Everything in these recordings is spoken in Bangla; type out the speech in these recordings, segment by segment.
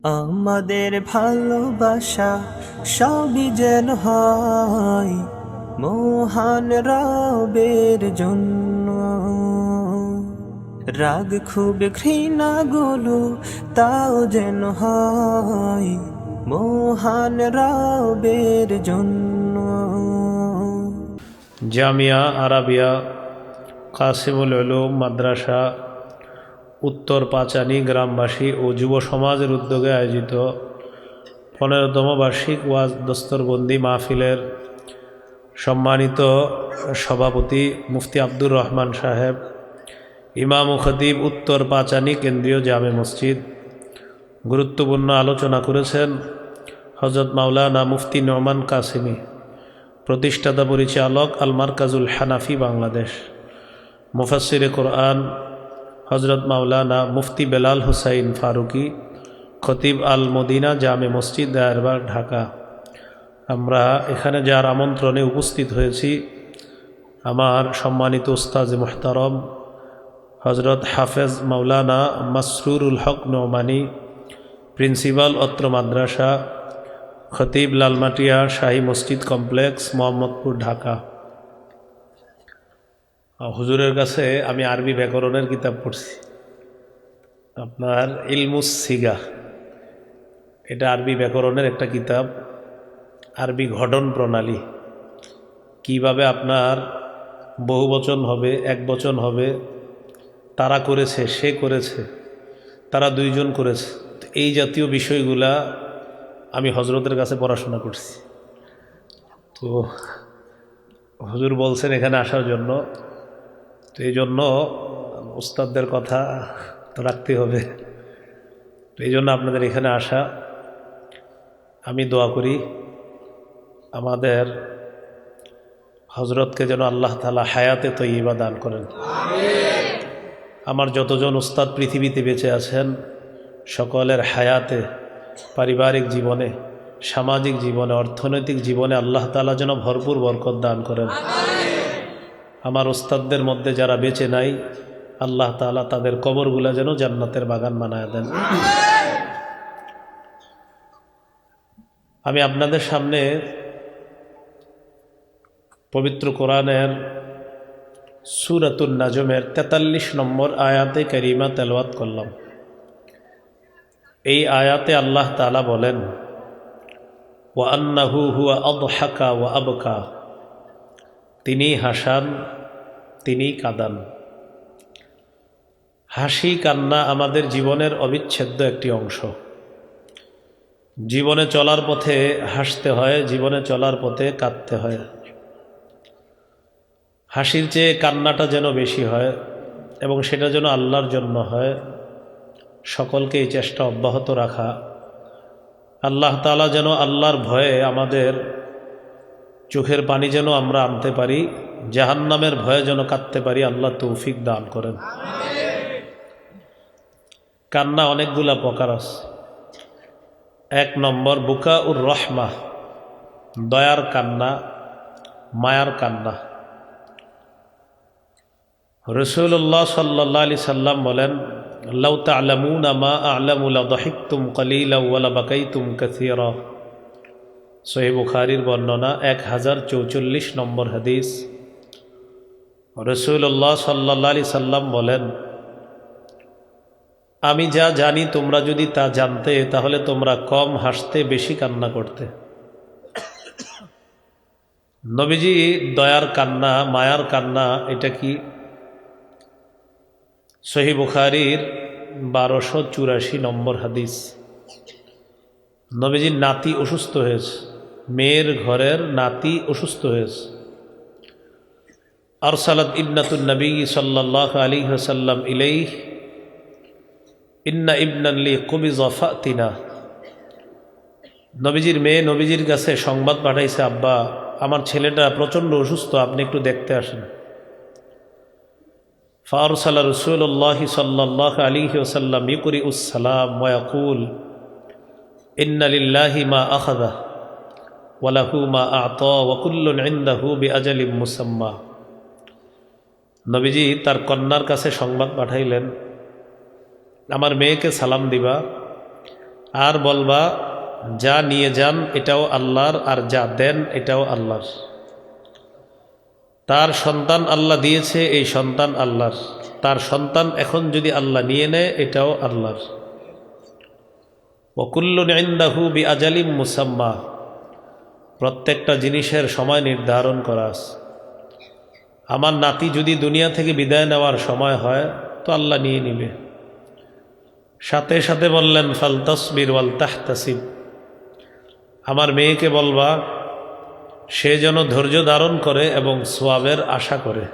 আমাদের ভালোবাসা সবই যেন হয় মহান রবের জন্য। রাগ খুব ঘৃণা গুলো তাও যেন হয় মহান রবের জন্য। জামিয়া আরাবিয়া কাসিমুল উলুম মাদ্রাসা উত্তর পাঁচানী গ্রামবাসী ও যুব সমাজের উদ্যোগে আয়োজিত 15তম বার্ষিক ওয়াজ দস্তরবন্দি মাহফিলের সম্মানিত সভাপতি মুফতি আব্দুর রহমান সাহেব, ইমাম ও খতিব উত্তর পাঁচানী কেন্দ্রীয় জামে মসজিদ, গুরুত্বপূর্ণ আলোচনা করেছেন হযরত মাওলানা মুফতি নোমান কাসেমি, প্রতিষ্ঠাতা পরিচালক আল মারকাজুল হানাফি বাংলাদেশ, মুফাসসিরে কোরআন হযরত মাওলানা মুফতি বেলাল হুসাইন ফারুকি, খতিব আল মদিনা জামে মসজিদ দায়েরবাগ ঢাকা। আমরা এখানে যার আমন্ত্রণে উপস্থিত হয়েছি, আমার সম্মানিত উস্তাজ মুহতারম হযরত হাফেজ মাওলানা মাসরুরুল হক নোমানী, প্রিন্সিপাল অত্র মাদ্রাসা, খতিব লালমাটিয়া শাহী মসজিদ কমপ্লেক্স মোহাম্মদপুর ঢাকা। হুজুরের কাছে আমি আরবি ব্যাকরণের কিতাব পড়ছি, আপনার ইলমুস সিগা, এটা আরবি ব্যাকরণের একটা কিতাব, আরবি ঘটন প্রণালী, কিভাবে আপনার বহুবচন হবে, একবচন হবে, তারা করেছে, সে করেছে, তারা দুইজন করেছে, এই জাতীয় বিষয়গুলা আমি হজরতের কাছে পড়াশোনা করছি। তো হুজুর বলছেন এখানে আসার জন্য, তো এই জন্য উস্তাদদের কথা তো রাখতে হবে, তো এই জন্য আপনাদের এখানে আসা। আমি দোয়া করি আমাদের হজরতকে যেন আল্লাহ তাআলা হায়াতে তয়্যিবা দান করেন। আমার যতজন উস্তাদ পৃথিবীতে বেঁচে আছেন সকলের হায়াতে, পারিবারিক জীবনে, সামাজিক জীবনে, অর্থনৈতিক জীবনে আল্লাহ তাআলা যেন ভরপুর বরকত দান করেন। আমার উস্তাদদের মধ্যে যারা বেঁচে নাই আল্লাহ তাআলা তাদের কবরগুলা যেন জান্নাতের বাগান বানায় দেন। আমি আপনাদের সামনে পবিত্র কোরআনের সূরাতুন নাজমের 43 নম্বর আয়াতে কারিমা তেলাওয়াত করলাম। এই আয়াতে আল্লাহ তাআলা বলেন, ওয়া আন্নাহু হুয়া আদহাকা ওয়া আবকা, তিনি হাসান, তিনি কাঁদান। হাসি কান্না আমাদের জীবনের অবিচ্ছেদ্য একটি অংশ। জীবনে চলার পথে হাসতে হয়, জীবনে চলার পথে কাঁদতে হয়। হাসির চেয়ে কান্নাটা যেন বেশি হয় এবং সেটা যেন আল্লাহর জন্য হয়, সকলকে এই চেষ্টা অব্যাহত রাখা। আল্লাহ তাআলা যেন আল্লাহর ভয়ে আমাদের চোখের পানি যেন আমরা আনতে পারি, জাহান্নামের ভয়ে যেন কাঁদতে পারি, আল্লাহ তৌফিক দান করেন। কান্না অনেকগুলা প্রকার আছে। 1 নম্বর বুকাউর রহমা, দয়ার কান্না, মায়ার কান্না। রাসূলুল্লাহ সাল্লাল্লাহু আলাইহি সাল্লাম বলেন, লাউ তা'লামুনা মা আ'লামু লাদাহিকতুম কালীলান ওয়া লাবাকাইতুম কাসীরা। সহিহ বুখারীর বর্ণনা, 1044 নম্বর হাদিস। রাসূলুল্লাহ সাল্লাল্লাহু আলাইহি সাল্লাম বলেন, আমি যা জানি তোমরা যদি তা জানতে তাহলে তোমরা কম হাসতে, বেশি কান্না করতে। নবীজি দয়ার কান্না, মায়ার কান্না, এটা কি? সহিহ বুখারীর 1284 নম্বর হাদিস। নবীজির নাতি অসুস্থ হয়েছে, মেয়ের ঘরের নাতি অসুস্থ হয়েছে। আরসালাত ইবনাতুন নবী সাল্লাল্লাহু আলাইহি ওয়াসাল্লাম ইলাইহি ইন্না ইবনান লি কুবিযা ফাতিনা। নবীজির মেয়ে নবীজির কাছে সংবাদ পাঠাইছে, আব্বা আমার ছেলেটা প্রচণ্ড অসুস্থ, আপনি একটু দেখতে আসেন। ফারসালা রাসূলুল্লাহ সাল্লাল্লাহু আলাইহি ওয়াসাল্লাম ইকরিউস সালাম ওয়া ইয়াকুল ইন্না লিল্লাহি মা আখাযা ওয়া লাহু মা আ'তা ওয়া কুল্লুন ইনদাহু বিআজালিন মুসাম্মা। নবীজি তার কন্যার কাছে সংবাদ পাঠাইলেন, আমার মেয়েকে সালাম দিবা, আর বলবা যা নিয়ে যান এটাও আল্লাহর, আর যা দেন এটাও আল্লাহর। তার সন্তান আল্লাহ দিয়েছে, এই সন্তান আল্লাহর। তার সন্তান এখন যদি আল্লাহ নিয়ে নেয় এটাও আল্লাহর। ওয়াকুল্লুন ইনদাহু বিআজালিম মুসাম্মা, প্রত্যেকটা জিনিসের সময় নির্ধারণ করা আছে। আমার নাতি যদি দুনিয়া থেকে বিদায় নেওয়ার সময় হয় তো আল্লাহ নিয়ে নিবে। সাথে সাথে বললেন ফালতাসবির ওয়াল তাহতাসিব, আমার মেয়েকে বলবা সে যেন ধৈর্য ধারণ করে এবং সওয়াবের আশা করে।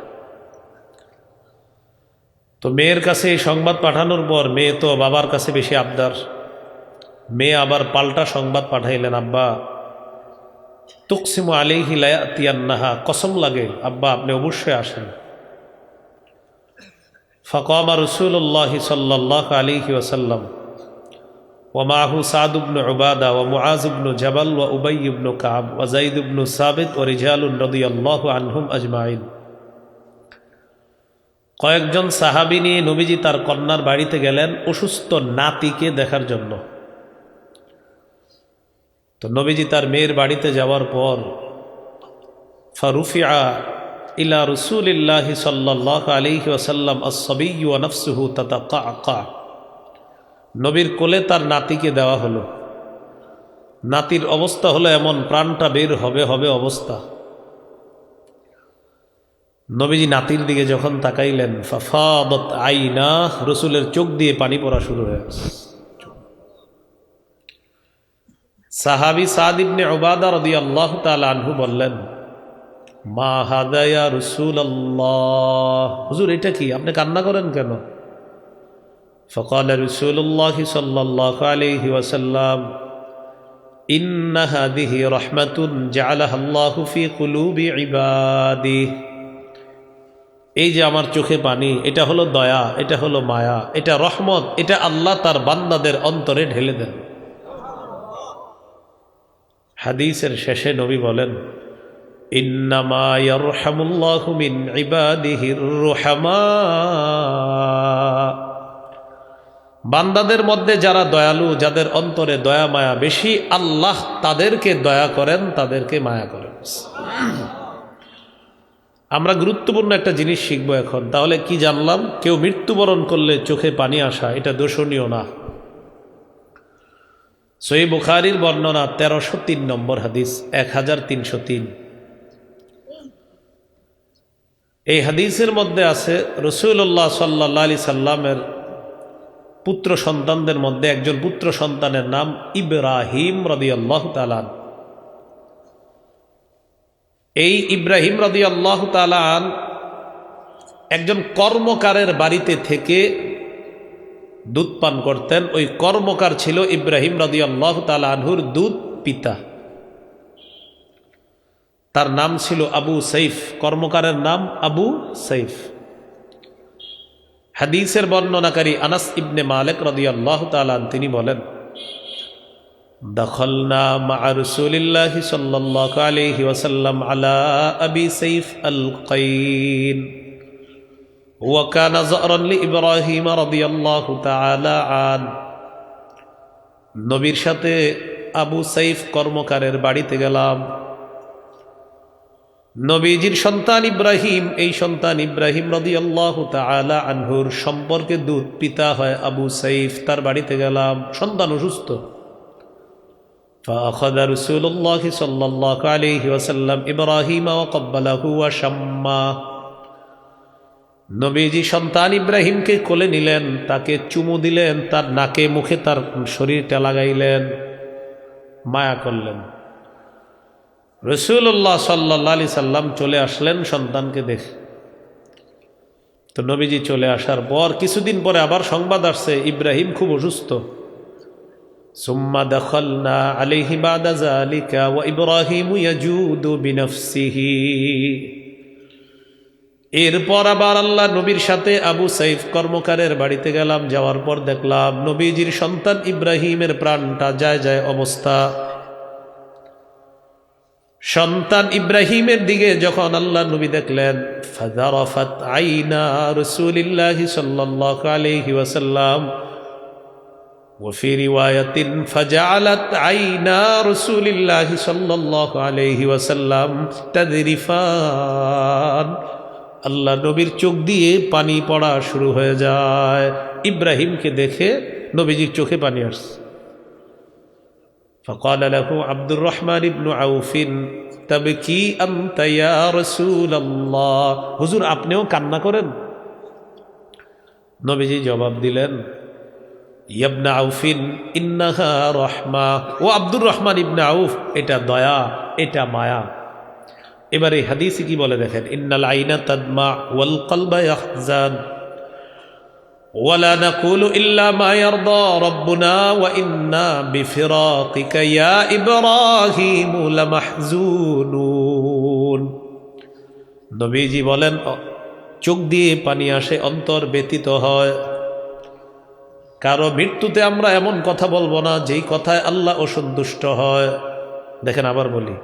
তো মেয়ের কাছে এই সংবাদ পাঠানোর পর মেয়ে তো বাবার কাছে বেশি আবদার। মেয়ে আবার পাল্টা সংবাদ পাঠাইলেন, আব্বা তুকসিমু আলাইহি লা ইয়াতিয়ান্নাহা, কসম লাগে আব্বা আপনি অবশ্যই আসেন। ফাকামা রাসূলুল্লাহি সাল্লাল্লাহু আলাইহি ওয়াসাল্লাম ওয়া মাআহু সাদ ইবনে উবাদা ওয়া মুআজ ইবনে জাবাল ওয়া উবাই ইবনে কাব ওয়া যায়েদ ইবনে সাবিত ওয়া রিজালুন রাদিয়াল্লাহু আনহুম আজমাইন। কয়েকজন সাহাবী নিয়ে নবীজি তার কন্যার বাড়িতে গেলেন অসুস্থ নাতিকে দেখার জন্য। তো নবীজি তার মেয়ের বাড়িতে যাওয়ার পর ফারুফিআ ইলা রাসূলিল্লাহি সাল্লাল্লাহু আলাইহি ওয়াসাল্লাম আস-সাবিয়্যু ওয়া নাফসুহু তাতাকাকা, নবীর কোলে তার নাতিকে দেওয়া হলো। নাতির অবস্থা হলো এমন, প্রাণটা বের হবে হবে অবস্থা। নবীজি নাতির দিকে যখন তাকাইলেন ফাফাদাত আইনাহ, রাসূলের চোখ দিয়ে পানি পড়া শুরু হয়ে গেছে। সাহাবী সাদ ইবনে উবাদা রাদিয়াল্লাহু তাআলা আনহু বললেন, মা হাদা ইয়া রাসূলুল্লাহ, হুজুর এটা কি, আপনি কান্না করেন কেন? ফাকালা রাসূলুল্লাহ সাল্লাল্লাহু আলাইহি ওয়াসাল্লাম, ইন্না হাযিহি রাহমাতুন জাআলাহা আল্লাহু ফি কুলুবি ইবাদিহি, এই যে আমার চোখে পানি, এটা হলো দয়া, এটা হলো মায়া, এটা রহমত, এটা আল্লাহ তার বান্দাদের অন্তরে ঢেলে দেন। হাদিসের শেষে নবী বলেন, ইন্নামা ইয়ারহামুল্লাহু মিন ইবাদিহির রুহামা, বান্দাদের মধ্যে যারা দয়ালু, যাদের অন্তরে দয়া মায়া বেশি, আল্লাহ তাদেরকে দয়া করেন, তাদেরকে মায়া করেন। আমরা গুরুত্বপূর্ণ একটা জিনিস শিখবো এখন। তাহলে কি জানলাম? কেউ মৃত্যুবরণ করলে চোখে পানি আসা এটা দোষণীয় না। সহিহ বুখারীর বর্ণনা 1303 নম্বর হাদিস, 1303। এই হাদিসের মধ্যে আছে রাসূলুল্লাহ সাল্লাল্লাহু আলাইহি সাল্লামের পুত্র সন্তানদের মধ্যে একজন পুত্র সন্তানের নাম ইব্রাহিম রাদিয়াল্লাহু তাআলা। এই ইব্রাহিম রাদিয়াল্লাহু তাআলা একজন কর্মকারের বাড়িতে থেকে দুধ পান করতেন। ওই কর্মকার ছিল ইব্রাহিম রাদিয়াল্লাহু তাআলা আনহুর দুধ পিতা। তার নাম ছিল আবু সাইফ, কর্মকারের নাম আবু সাইফ। হাদিসের বর্ণনাকারী আনাস ইবনে মালিক রাদিয়াল্লাহু তাআলা তিনি বলেন, দখলনা মা রাসূলিল্লাহি সাল্লাল্লাহু আলাইহি ওয়াসাল্লাম আলা আবি সাইফ আল কাইন ওয়া কানা যারান লি ইব্রাহিম রাদিয়াল্লাহু তাআলা আন। নবীর সাথে আবু সাইফ কর্মকারের বাড়িতে গেলাম। নবীজির সন্তান ইব্রাহিম, এই সন্তান ইব্রাহিম রাদিয়াল্লাহু তাআলা আনহুর সম্পর্কে দুধ পিতা হয় আবু সাইফ, তার বাড়িতে গেলাম। সন্তান অসুস্থ। فأخذ رسول الله صلى الله عليه وسلم إبراهيم وقبله وشمّا, নবীজি সন্তান ইব্রাহিমকে কোলে নিলেন, তাকে চুমু দিলেন, তার নাকে মুখে তার শরীরটা লাগাইলেন, মায়া করলেন। রাসূলুল্লাহ সাল্লাল্লাহু আলাইহি সাল্লাম চলে আসলেন সন্তানকে দেখে। তো নবীজি চলে আসার পর কিছুদিন পরে আবার সংবাদ আসছে ইব্রাহিম খুব অসুস্থ। সুম্মা দাখালনা আলাইহি বাদা যালিকা ওয়া ইব্রাহিমু ইয়াজুদু বিনফসিহি, এরপর আবার আল্লাহ নবীর সাথে আবু সাইফ কর্মকারের বাড়িতে গেলাম। যাওয়ার পর দেখলাম নবীজির সন্তান ইব্রাহিমের প্রাণটা যায় যায় অবস্থা। সন্তান ইব্রাহিমের দিকে যখন আল্লাহ নবী দেখলেন, ফাযারাফাত আইনা রাসূলিল্লাহি সাল্লাল্লাহু আলাইহি ওয়াসাল্লাম, وفي رواية فجعلت عينا رسول الله صلى الله عليه وسلم تذرفان আল্লাহ নবীর চোখ দিয়ে পানি পড়া শুরু হয়ে যায়। ইব্রাহিমকে দেখে নবীজির চোখে পানি আসছে। فقال له عبد الرحمن بن عوف تبكي أنت يا رسول الله হুজুর আপনিও কান্না করেন? নবীজি জবাব দিলেন, ইবনে আউফিন ইন্নাহা রাহমা, ও আব্দুর রহমান ইবনে আউফ, এটা দয়া, এটা মায়া। এবার এই হাদিসে কি বলে দেখেন, ইন্নাল আইনা তাদমা ওয়াল কলবা ইয়াহজান ওয়ালা নাকুলু ইল্লা মা ইয়ারদা রাব্বুনা ওয়া ইন্না বিফিরাকিকা ইয়া ইব্রাহিম লামাহজুনুন। নবীজি বলেন, চোখ দিয়ে পানি আসে, অন্তর ব্যতীত হয়। কারো মৃত্যুতে আমরা এমন কথা বলবো না যেই কথায় আল্লাহ অসন্তুষ্ট হয়। দেখেন আবার বলি,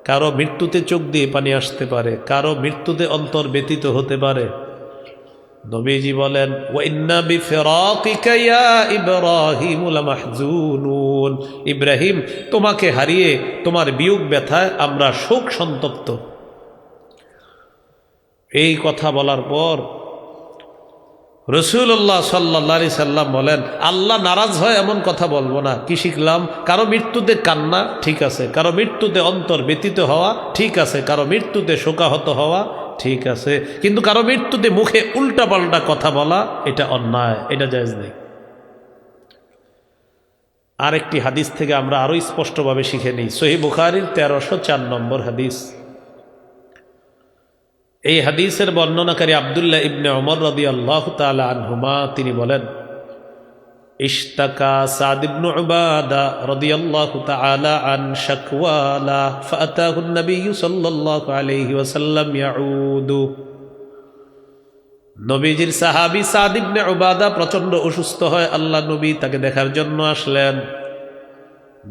কারো মৃত্যুতে চোখ দিয়ে পানি আসতে পারে, কারো মৃত্যুতে অন্তর ব্যতীত হতে পারে। নবীজি বলেন, ওয়া ইন্না বিফিরাকিকা ইয়া ইব্রাহিম লামাহজুনুন, ইব্রাহিম তোমাকে হারিয়ে তোমার বিয়োগ ব্যথায় আমরা শোক সন্তপ্ত। এই কথা বলার পর রাসূলুল্লাহ সাল্লাল্লাহু আলাইহি সাল্লাম বলেন, আল্লাহ নারাজ হয় এমন কথা বলবো না। কি শিখলাম? কারো মৃত্যুতে কান্না ঠিক আছে, কারো মৃত্যুতে অন্তর ব্যতীত হওয়া ঠিক আছে, কারো মৃত্যুতে শোকাহত হওয়া ঠিক আছে, কিন্তু কারো মৃত্যুতে মুখে উল্টাপাল্টা কথা বলা এটা অন্যায়, এটা জায়েজ নেই। আরেকটি হাদিস থেকে আমরা আরো স্পষ্টভাবে শিখে নিই, সহিহ বুখারীর 1304 নম্বর হাদিস। এই হাদিসের বর্ণনাকারী আব্দুল্লাহ ইবনে ওমর রাদিয়াল্লাহু তাআলা আনহুমা, তিনি বলেন, ইশতাকা সাদ ইবনে উবাদা রাদিয়াল্লাহু তাআলা আন শাকওয়ালা ফাআতাহু নবী সাল্লাল্লাহু আলাইহি ওয়াসাল্লাম ইয়াউদু। নবীজির সাহাবী সাদ ইবনে উবাদা প্রচন্ড অসুস্থ হয়, আল্লাহ নবী তাকে দেখার জন্য আসলেন।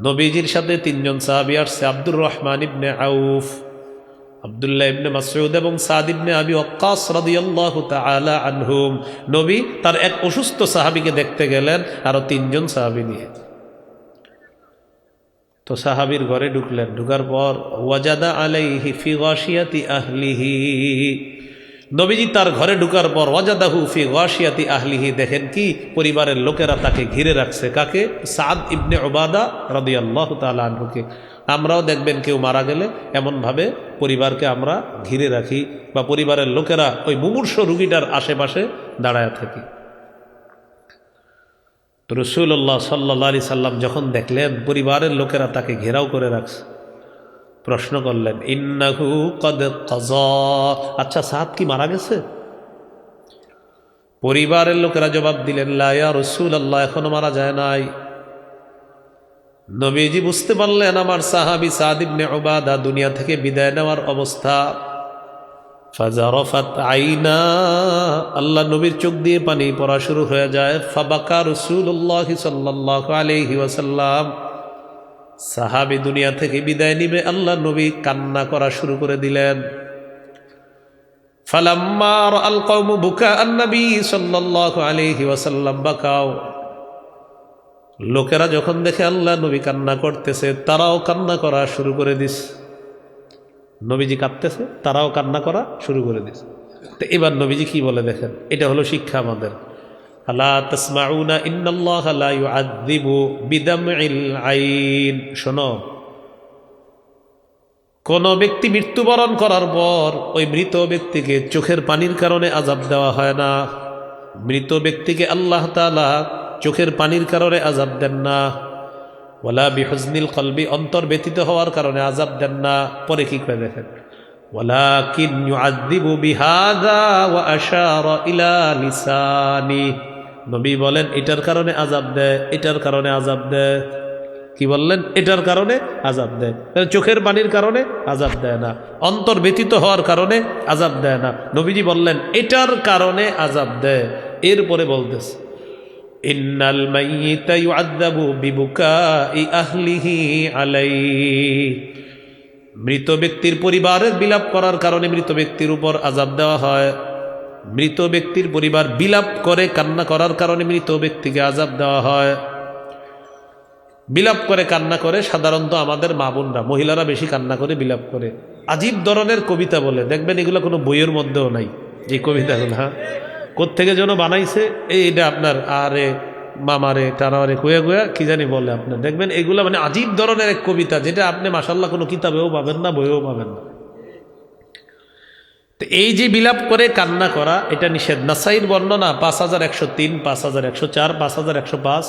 নবীজির সাথে তিনজন সাহাবী আসছে, আব্দুর রহমান ইবনে আউফ, আব্দুল্লাহ ইবনে মাসউদ এবং সাদ ইবনে আবি ওয়াক্কাস রাদিয়াল্লাহু তাআলা আনহুম। নবী তার এক অসুস্থ সাহাবীকে দেখতে গেলেন আরো তিনজন সাহাবী নিয়ে। তো সাহাবীর ঘরে ঢুকলেন, ঢুকার পর ওয়াজাদা আলাইহি ফি গাশিয়াতি আহলিহি, নবীজি তার ঘরে ঢুকার পর ওয়াজাদাহু ফি গাশিয়াতি আহলিহি, দেখেন কি পরিবারের লোকেরা তাকে ঘিরে রাখছে। কাকে? সাদ ইবনে উবাদা রাদিয়াল্লাহু তাআলা আনহুকে। আমরাও দেখবেন কেউ মারা গেলে এমনভাবে পরিবারকে আমরা ঘিরে রাখি, বা পরিবারের লোকেরা ওই মুমূর্ষ রুগীটার আশেপাশে দাঁড়ায় থাকি। তো রাসূলুল্লাহ সাল্লাল্লাহু আলাইহি সাল্লাম যখন দেখলেন পরিবারের লোকেরা তাকে ঘেরাও করে রাখছে, প্রশ্ন করলেন, ইন্নাহু কদ কাযা, আচ্ছা সাদ কি মারা গেছে? পরিবারের লোকেরা জবাব দিলেন, লা ইয়া রাসূলুল্লাহ, এখনো মারা যায় নাই। নবীজি বুঝতে পারলেন আমার সাহাবী সাদ ইবনে উবাদা দুনিয়া থেকে বিদায় নেওয়ার অবস্থা। ফাজারফাত আইনা, আল্লাহ নবীর চোখ দিয়ে পানি পড়া শুরু হয়ে যায়। ফাবাকা রাসূলুল্লাহ সাল্লাল্লাহু আলাইহি ওয়াসাল্লাম, সাহাবী দুনিয়া থেকে বিদায় নিবে, আল্লাহ নবী কান্না করা শুরু করে দিলেন। ফালাম্মা রাআল কওমু বুকা আন-নবী সাল্লাল্লাহু আলাইহি ওয়াসাল্লাম বাকাও, লোকেরা যখন দেখে আল্লাহ নবী কান্না করতেছে, তারাও কান্না করা শুরু করে দিছে। নবীজি কাঁদতেছে, তারাও কান্না করা শুরু করে দিছে। তো এবার নবীজি কি বলে দেখেন, এটা হলো শিক্ষা আমাদের। আলা তাসমাউনা ইন্নাল্লাহা লা ইউআযযিবু বিদামইল আইন, শোনো, কোন ব্যক্তি মৃত্যুবরণ করার পর ওই মৃত ব্যক্তিকে চোখের পানির কারণে আযাব দেওয়া হয় না। মৃত ব্যক্তিকে আল্লাহ তাআলা চোখের পানির কারণে আযাব দেন না। ওয়ালা বিহুজনিল কলবি, অন্তর ব্যতীত হওয়ার কারণে আযাব দেন না। পরে কি করে দেখেন, ওয়ালাকিন ইউআযযিবু বিহাযা ওয়া আশারা ইলা লিসানি, নবী বলেন এটার কারণে আযাব দেয়, এটার কারণে আযাব দেয়। কি বললেন? এটার কারণে আযাব দেয়। চোখের পানির কারণে আযাব দেয় না, অন্তর ব্যতীত হওয়ার কারণে আযাব দেয় না। নবীজি বললেন এটার কারণে আযাব দেয়। এরপরে বলতেছে, ইন্নাল মাইয়িতা ইউআযযাবু বিবুকাই আহলিহি আলাইহি, মৃত ব্যক্তির পরিবারের বিলাপ করার কারণে মৃত ব্যক্তির উপর আযাব দেওয়া হয়। মৃত ব্যক্তির পরিবার বিলাপ করে, কান্না করার কারণে মৃত ব্যক্তিকে আযাব দেওয়া হয়। বিলাপ করে কান্না করে সাধারণত আমাদের মা বোনরা, মহিলারা বেশি কান্না করে বিলাপ করে, আজীব ধরনের কবিতা বলে, দেখবেন এগুলো কোনো বইয়ের মধ্যেও নাই এই কবিতাগুলো। হ্যাঁ, কোত্থেকে যেন বানাইছে, এইটা আপনার আরে মামারে টানারে কুয়া কুয়া কি জানি বলে, আপনার দেখবেন এগুলো মানে আজীব ধরনের এক কবিতা, যেটা আপনি মাশাল্লাহ কোনো কিতাবেও পাবেন না, বইয়েও পাবেন না। তো এই যে বিলাপ করে কান্না করা, এটা নিষেধ। নাসাইর বর্ণনা 5103, 5104, 5105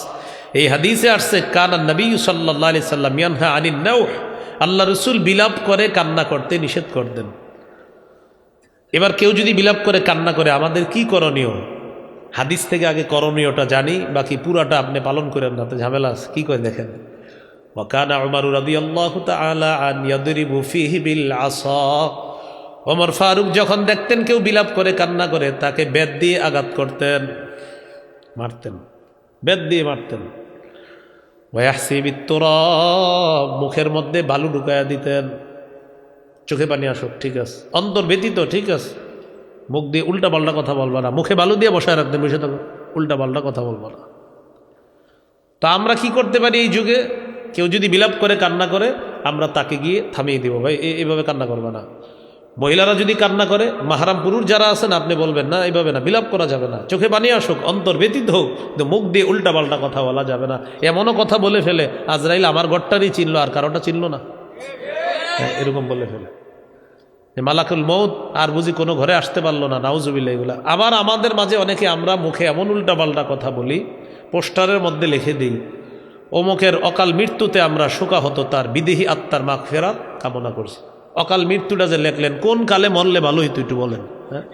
এই হাদিসে আসছে, কানা নবী সাল্লাল্লাহু আলাইহি সাল্লাম ইয়ানহা আনিন নাওহ, আল্লাহ রসুল বিলাপ করে কান্না করতে নিষেধ করতেন। এবার কেউ যদি বিলাপ করে কান্না করে, আমাদের কি করণীয়? হাদিস থেকে আগে করণীয়টা জানি, বাকি পুরাটা আপনি পালন করেন না তো ঝামেলা আছে। কি করে দেখেন, ওয়াকানা উমর রাদিয়াল্লাহু তাআলা আন ইয়াদরিবু ফিহি বিল আসা, ওমর ফারুক যখন দেখতেন কেউ বিলাপ করে কান্না করে, তাকে বেত দিয়ে আঘাত করতেন, মারতেন, বেত দিয়ে মারতেন। ওয়াহসিবিত তুরাব, মুখের মধ্যে বালু ঢুকায়া দিতেন, চোখে পানি আসুক ঠিক আছে, অন্তর ব্যতীত ঠিক আছে, মুখ দিয়ে উল্টা পাল্টা কথা বলবা না, মুখে বালু দিয়ে বসায় রাখতেন, বসে থাকো, উল্টা পাল্টা কথা বলবা না। তো আমরা কি করতে পারি এই যুগে? কেউ যদি বিলাপ করে কান্না করে, আমরা তাকে গিয়ে থামিয়ে দিব, ভাই এইভাবে কান্না করবে না। মহিলারা যদি কান্না করে, মাহারাম পুরুষ যারা আছেন, আপনি বলবেন না এইভাবে না, বিলাপ করা যাবে না, চোখে পানি আসুক, অন্তর ব্যতীত হোক, কিন্তু মুখ দিয়ে উল্টা পাল্টা কথা বলা যাবে না। এমনও কথা বলে ফেলে, আজরাইল আমার ঘরটারই চিনলো আর কারোটা চিনলো না, এরকম বলে ফেলে। মালাকুল মউত আর বুঝি কোনো ঘরে আসতে পারলো না, নাউজুবিল্লাহ এগুলা। আবার আমাদের মাঝে অনেকে আমরা মুখে এমন উল্টা পাল্টা কথা বলি, পোস্টারের মধ্যে লিখে দিই, অমুকের অকাল মৃত্যুতে আমরা শোকাহত, তার বিদেহী আত্মার মাগফিরাত কামনা করছি। অকাল মৃত্যুটা যে লেখলেন, কোন কালে মরলে ভালো হইতো একটু বলেন? হ্যাঁ,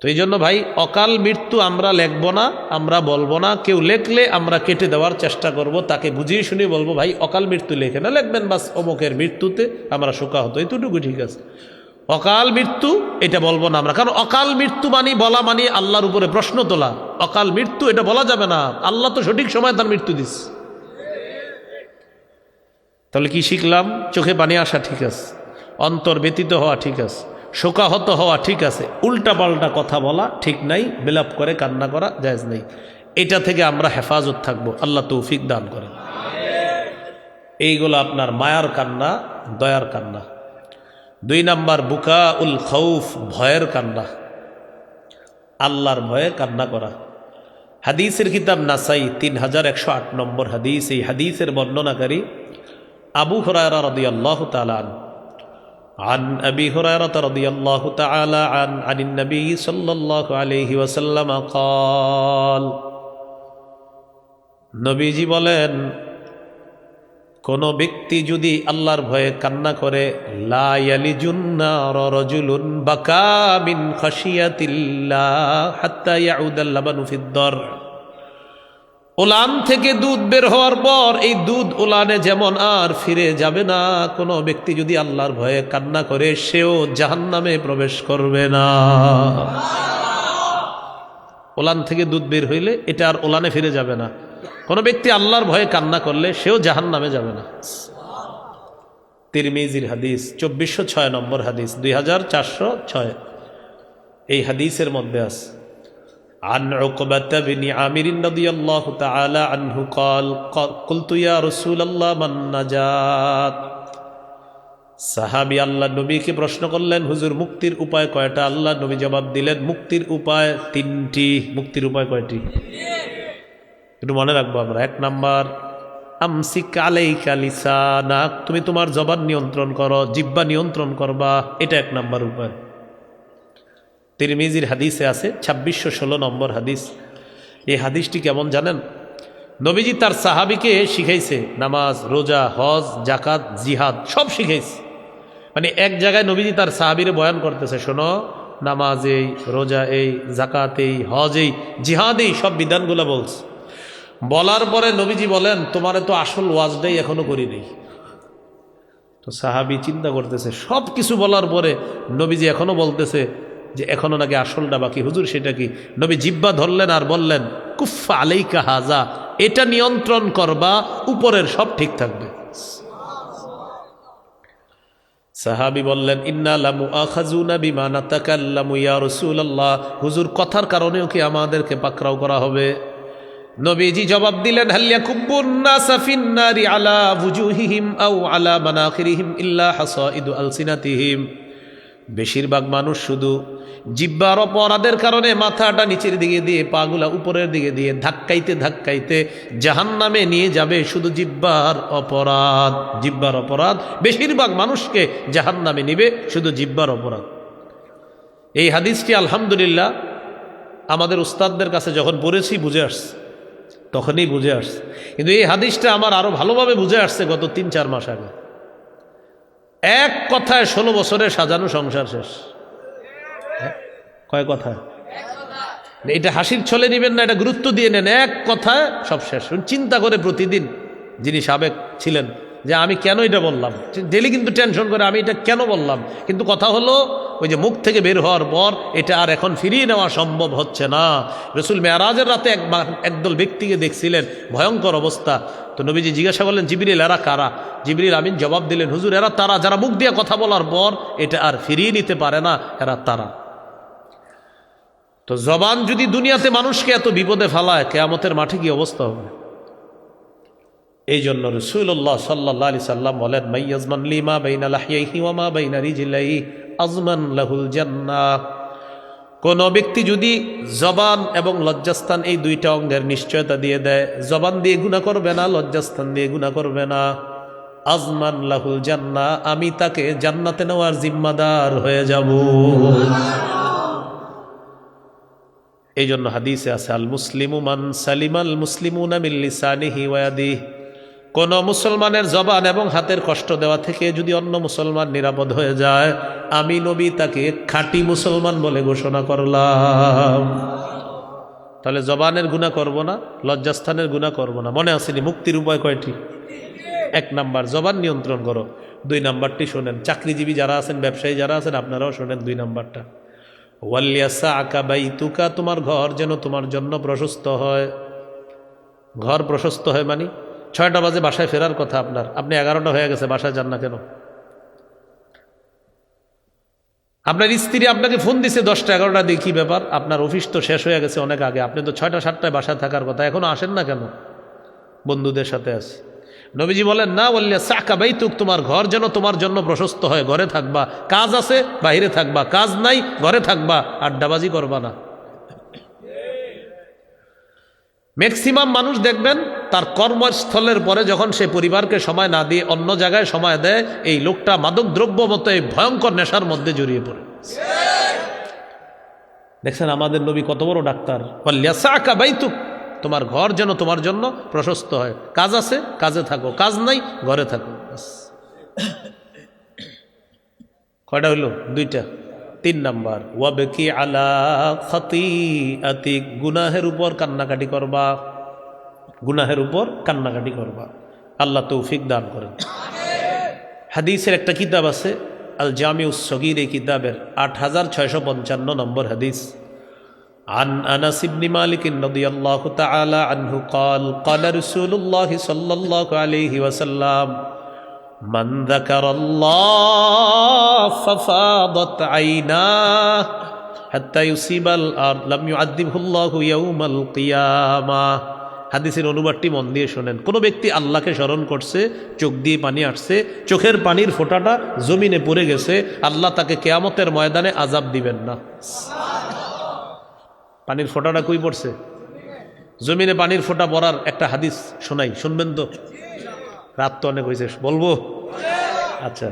তো এই জন্য ভাই অকাল মৃত্যু আমরা লিখব না, আমরা বলবো না। কেউ লেখলে আমরা কেটে দেওয়ার চেষ্টা করব, তাকে বুঝিয়ে শুনিয়ে বলবো, ভাই অকাল মৃত্যু লেখে না, লিখবেন বাস অমুকের মৃত্যুতে আমরা শোকাহত, এতটুকু ঠিক আছে। অকাল মৃত্যু এটা বলবো না আমরা, কারণ অকাল মৃত্যু মানি বলা মানি আল্লাহর উপরে প্রশ্ন তোলা। অকাল মৃত্যু এটা বলা যাবে না, আল্লাহ তো সঠিক সময় তার মৃত্যু দিস। তাহলে কি শিখলাম? চোখে পানি আসা ঠিক আছে, অন্তর ব্যতীত হওয়া ঠিক আছে, শোকাহত হওয়া ঠিক আছে, উল্টা পাল্টা কথা বলা ঠিক নাই, বিলাপ করে কান্না করা জায়েজ নেই। এটা থেকে আমরা হেফাজত থাকবো, আল্লাহ তৌফিক দান করেন। এইগুলো আপনার মায়ার কান্না, দয়ার কান্না। 2 নাম্বার বুকা উল খৌফ, ভয়ের কান্না, আল্লাহর ভয়ে কান্না করা। হাদিসের কিতাব নাসাই 3108 নম্বর হাদিস। এই হাদিসের বর্ণনাকারী আবু হুরায়রা রাদিয়াল্লাহু তাআলা আনহু, عن أبي هريرة رضي الله تعالى عن النبي صلى الله عليه وسلم قال, নবীজি বলেন, কোন ব্যক্তি যদি আল্লাহর ভয়ে কান্না করে, লা ইয়ালিজুন নার রাজুলুন বাকা মিন খাশিয়াতিল্লাহ হাত্তা ইয়াউদাল লাবানু ফিদ-দার, উলান থেকে দুধ বের হওয়ার পর এই দুধ উলানে যেমন আর ফিরে যাবে না, কোনো ব্যক্তি যদি আল্লাহর ভয়ে কান্না করে, সেও জাহান্নামে প্রবেশ করবে না। উলান থেকে দুধ বের হইলে এটা আর উলানে ফিরে যাবে না। কোনো ব্যক্তি আল্লাহর ভয়ে কান্না করলে সেও জাহান্নামে যাবে না। তিরমিজির হাদিস 2406 নম্বর হাদিস, 2406 এই হাদিসের মধ্যে আছে, عن عقبة بن عامر رضي الله تعالى عنه قال قلت يا رسول الله من النجاة, সাহাবী আল্লাহ নবীকে প্রশ্ন করলেন, হুজুর মুক্তির উপায় কয়টা? আল্লাহ নবী জবাব দিলেন, মুক্তির উপায় 3টি। মুক্তির উপায় কয়টি? একটু মনে রাখবো আমরা। 1 নাম্বার, আমসিক আলাইকা লিসানাক, তুমি তোমার জবান নিয়ন্ত্রণ করো, জিহ্বা নিয়ন্ত্রণ করবা, এটা 1 নাম্বার উপায়। তিরমিজির হাদিসে আছে 2616 নম্বর হাদিস। এই হাদিসটি কেমন জানেন? নবীজি তার সাহাবীকে শিখাইছে নামাজ, রোজা, হজ, জাকাত, জিহাদ সব শিখাইছে। মানে এক জায়গায় নবীজি তার সাহাবীরে বয়ান করতেছে, শোনো, নামাজ এই, রোজা এই, জাকাত এই, হজ এই, জিহাদ এই, সব বিধানগুলো বলছে। বলার পরে নবীজি বলেন, তোমারে তো আসল ওয়াজটাই এখনো করি নেই। তো সাহাবী চিন্তা করতেছে, সব কিছু বলার পরে নবীজি এখনো বলতেছে যে এখনো নাকি আসলটা বাকি। হুজুর সেটা কি? নবী জিহ্বা ধরলেন আর বললেন, কুফা আলাইকা হাজা, এটা নিয়ন্ত্রণ করবা, উপরের সব ঠিক থাকবে। সাহাবী বললেন, ইন্না লামুআখাযুনা বিমা নাতাকাল্লামু ইয়া রাসূলুল্লাহ, হুজুর কথার কারণেও কি আমাদেরকে পাকড়াও করা হবে? নবীজি জবাব দিলেন, হাল ইয়াকুব্বুন নাসা ফিন নারি আলা ওয়ুজুহিহিম আও আলা মানাখিরিহিম ইল্লা হাসাইদু আলসিনাতিহিম। বেশিরভাগ মানুষ শুধু জিহ্বার অপরাধের কারণে মাথাটা নিচের দিকে দিয়ে পাগুলা উপরের দিকে দিয়ে ধাক্কাইতে ধাক্কাইতে জাহান্নামে নিয়ে যাবে। শুধু জিহ্বার অপরাধ, জিহ্বার অপরাধ বেশিরভাগ মানুষকে জাহান্নামে নিবে, শুধু জিহ্বার অপরাধ। এই হাদিসটি আলহামদুলিল্লাহ আমাদের উস্তাদদের কাছে যখন পড়েছি বুঝে আসছে, তখনই বুঝে আসছে। কিন্তু এই হাদিসটা আমার আরো ভালোভাবে বুঝে আসছে গত 3-4 মাস আগে। এক কথায় 16 বছরে সাজানো সংসার শেষ। কয় কথা? এটা হাসির ছলে নিবেন না, এটা গুরুত্ব দিয়ে নেন। এক কথায় সব শেষ। চিন্তা করে প্রতিদিন যিনি সাবেক ছিলেন যে আমি কেন এটা বললাম, ডেলি কিন্তু টেনশন করে আমি এটা কেন বললাম। কিন্তু কথা হলো ওই যে মুখ থেকে বের হওয়ার পর এটা আর এখন ফিরিয়ে নেওয়া সম্ভব হচ্ছে না। রসুল মেরাজের রাতে একদল ব্যক্তিকে দেখছিলেন, ভয়ঙ্কর অবস্থা। তো নবীজি জিজ্ঞাসা করলেন, জিবরিল এরা কারা? জিবরিল আমিন জবাব দিলেন, হুজুর এরা তারা যারা মুখ দিয়ে কথা বলার পর এটা আর ফিরিয়ে নিতে পারে না, এরা তারা। তো জবান যদি দুনিয়াতে মানুষকে এত বিপদে ফেলায়, কিয়ামতের মাঠে কি অবস্থা হবে? এই জন্য রাসূলুল্লাহ সাল্লাল্লাহু আলাইহি সাল্লাম বলেন, মাইয়াজমান লিমা বাইনা লাহইহি ওয়া মা বাইনা রিজলাইহি আজমান লাহুল জান্নাহ। কোন ব্যক্তি যদি জবান এবং লজ্জাস্থান এই দুইটা অঙ্গের নিশ্চয়তা দিয়ে দেয়, জবান দিয়ে গুনাহ করবে না, লজ্জাস্থান দিয়ে গুনাহ করবে না, আজমান লাহুল জান্নাহ, আমি তাকে জান্নাতে নেওয়ার জিম্মাদার হয়ে যাব। এই জন্য হাদিসে আছে, আল মুসলিমু মান সালিমাল মুসলিমুনা মিন লিসানিহি ওয়া ইয়াদিহি। কোন মুসলমানের জবান এবং হাতের কষ্ট দেওয়া থেকে যদি অন্য মুসলমান নিরাপদ হয়ে যায়, আমি নবী তাকে খাঁটি মুসলমান বলে ঘোষণা করলাম। তাহলে জবানের গুনাহ করব না, লজ্জাস্থানের গুনাহ করব না। মনে আসেনি মুক্তির উপায় কয়টি? 1 নাম্বার জবান নিয়ন্ত্রণ করো। 2 নাম্বারটি শোনেন, চাকরিজীবী যারা আছেন, ব্যবসায়ী যারা আছেন, আপনারাও শোনেন 2 নাম্বারটা। ওয়ালিয়াসআকা বাইতুকা, তোমার ঘর যেন তোমার জন্য প্রশস্ত হয়। ঘর প্রশস্ত হয় মানে 6টা বাজে বাসায় ফেরার কথা আপনার, আপনি 11টা হয়ে গেছে, বাসায় যান না কেন? আপনার স্ত্রী আপনাকে ফোন দিছে 10টা 11টা দিয়ে, কি ব্যাপার? আপনার অফিস তো শেষ হয়ে গেছে অনেক আগে, আপনি তো 6টা 7টায় বাসায় থাকার কথা, এখনো আসেন না কেন? বন্ধুদের সাথে আছে। নবীজি বলেন, না ওয়ালিয়াসআকা বাইতুক, তোমার ঘর যেন তোমার জন্য প্রশস্ত হয়। ঘরে থাকবা, কাজ আছে বাইরে থাকবা, কাজ নাই ঘরে থাকবা, আড্ডাবাজি করবা না। ম্যাক্সিমাম মানুষ দেখবেন তার কর্মস্থলের পরে যখন সে পরিবারকে সময় না দিয়ে অন্য জায়গায় সময় দেয়, এই লোকটা মাদক দ্রব্য মতো এই ভয়ঙ্কর নেশার মধ্যে জড়িয়ে পড়ে। দেখছেন আমাদের নবী কত বড় ডাক্তার। ওয়ালিয়াসআকা বাইতুক, তোমার ঘর যেন তোমার জন্য প্রশস্ত হয়। কাজ আছে কাজে থাকো, কাজ নাই ঘরে থাকো। কয়টা হইল? 2টা। 3 নাম্বার, ওয়াবকি আলা খাতিআতিক, গুনাহের উপর কান্নাকাটি করবা, গুনাহের উপর কান্নাকাটি করবা। আল্লাহ তৌফিক দান করেন। হাদিসের একটা কিতাব আছে আল জামিউস সগীর, এই কিতাবের 8655 নম্বর হাদিস। عن أنس بن مالك رضي الله تعالى عنه قال قال رسول الله صلى الله عليه وسلم من ذكر الله ففاضت عيناه حتى يصيب الأرض لم يعذبه الله يوم القيامة। হাদিসের অনুবাদটি মন দিয়ে শোনেন। কোন ব্যক্তি আল্লাহকে স্মরণ করছে, চোখ দিয়ে পানি আসছে, চোখের পানির ফোঁটাটা জমিনে পড়ে গেছে, আল্লাহ তাকে কিয়ামতের ময়দানে আযাব দিবেন না। পানির ফোঁটাটা কই পড়ছে? জমিনে পানির ফোঁটা পড়ার একটা হাদিস শোনাই, শুনবেন তো? রাত তো অনেক হয়েছে, বলবো? আচ্ছা,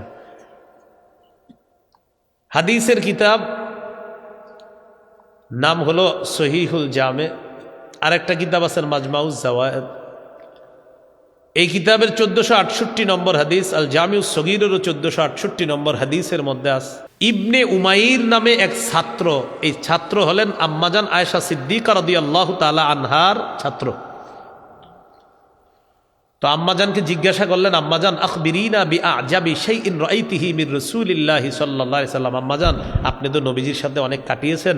হাদিসের কিতাব নাম হলো সহিহুল জামে, আর একটা কিতাব আছে মাজমাউজ জাওয়ায়েদ। এই কিতাবের 1468 নম্বর হাদিস, আল জামিউস সগীরেরও 1468 নম্বর হাদিসের মধ্যে আছে, ইবনে উমাইর নামে এক ছাত্র, এই ছাত্র হলেন আম্মাজান আয়েশা সিদ্দিকা রাদিয়াল্লাহু তাআলা আনহার ছাত্র। তো আম্মাজানকে জিজ্ঞাসা করলেন, আম্মাজান আখবিরিনা বিআজাবি শাইইন রাআইতিহি মির রাসূলিল্লাহি সাল্লাল্লাহু আলাইহি সাল্লাম, আম্মাজান আপনি তো নবীজির সাথে অনেক কাটিয়েছেন,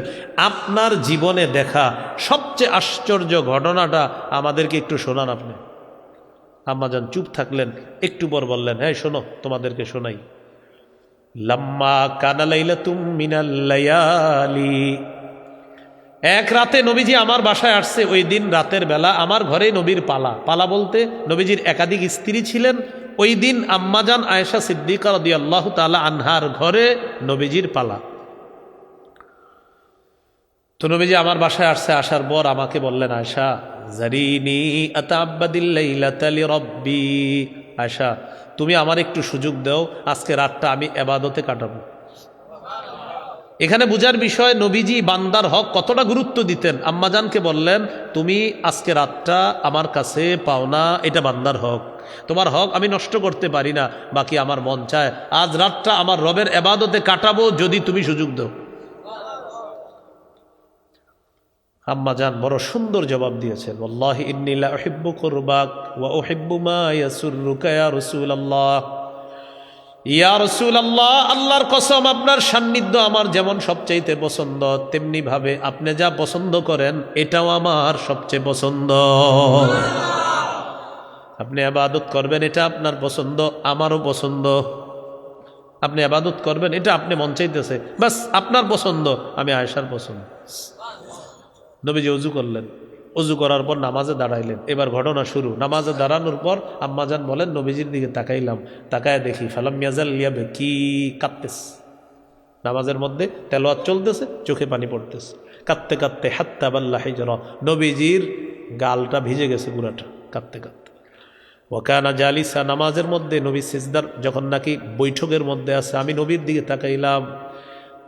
আপনার জীবনে দেখা সবচেয়ে আশ্চর্য ঘটনাটা আমাদেরকে একটু শোনান আপনি। আম্মাজান চুপ থাকলেন, একটু পর বললেন, হ্যাঁ শোনো, তোমাদেরকে শোনাই। লাম্মা কানা লাইলাতুম মিনাল লায়ালি, এক রাতে নবীজি আমার বাসায় আসছে। ওই দিন রাতের বেলা আমার ঘরে নবীর পালা। পালা বলতে নবীজির একাধিক স্ত্রী ছিলেন। ওই দিন আম্মাজান আয়েশা সিদ্দিকা রাদিয়াল্লাহু তাআলা আনহার ঘরে নবীজির পালা। তো নবীজি আমার বাসায় আসছে। আসার পর আমাকে বললেন, আয়েশা জারিনি আতাআব্বাদিল লাইলাতা লিরাব্বি, আয়েশা তুমি আমার একটু সুযোগ দাও, আজকে রাতটা আমি ইবাদতে কাটাবো। এখানে বুঝার বিষয় নবীজি বান্দার হক কতটা গুরুত্ব দিতেন। আম্মাজানকে বললেন, তুমি আজকে রাতটা আমার কাছে পাও না, এটা বান্দার হক, তোমার হক আমি নষ্ট করতে পারি না, বাকি আমার মন চায় আজ রাতটা আমার রবের ইবাদতে কাটাবো যদি তুমি সুযোগ দাও। আম্মাজান বড় সুন্দর জবাব দিয়েছেন, ওয়াল্লাহি ইন্নী লা উহিব্বু কুরবাক ওয়া উহিব্বু মা ইয়াসুররুকা ইয়া রাসূলুল্লাহ। ইয়া রাসূলুল্লাহ, আল্লাহর কসম আপনার সান্নিধ্য আমার যেমন সবচাইতে পছন্দ, তেমনি ভাবে আপনি যা পছন্দ করেন এটাও আমার সবচেয়ে পছন্দ। আপনি ইবাদত করবেন এটা আপনার পছন্দ, আমারও পছন্দ। আপনি ইবাদত করবেন এটা আপনি মন চাইতেছে, বাস আপনার পছন্দ, আমি আয়েশার পছন্দ। নবীজি ওযু করলেন, ওযু করার পর নামাজে দাঁড়াইলেন। এবার ঘটনা শুরু। নামাজে দাঁড়ানোর পর আম্মাজান বলেন, নবীজির দিকে তাকাইলাম, তাকায় দেখি ফালাম ইয়াজাল ইয়াবকি, কাঁদতেছে। নামাজের মধ্যে তেলাওয়াত চলতেছে, চোখে পানি পড়তেছে, কাঁদতে কাঁদতে হাত্তা বাল্লা হিজরা, নবীজির গালটা ভিজে গেছে পুরাটা কাঁদতে কাঁদতে। ওয়াকানা জালিসা, নামাজের মধ্যে নবী সিজদার যখন নাকি বৈঠকের মধ্যে আছে, আমি নবীর দিকে তাকাইলাম,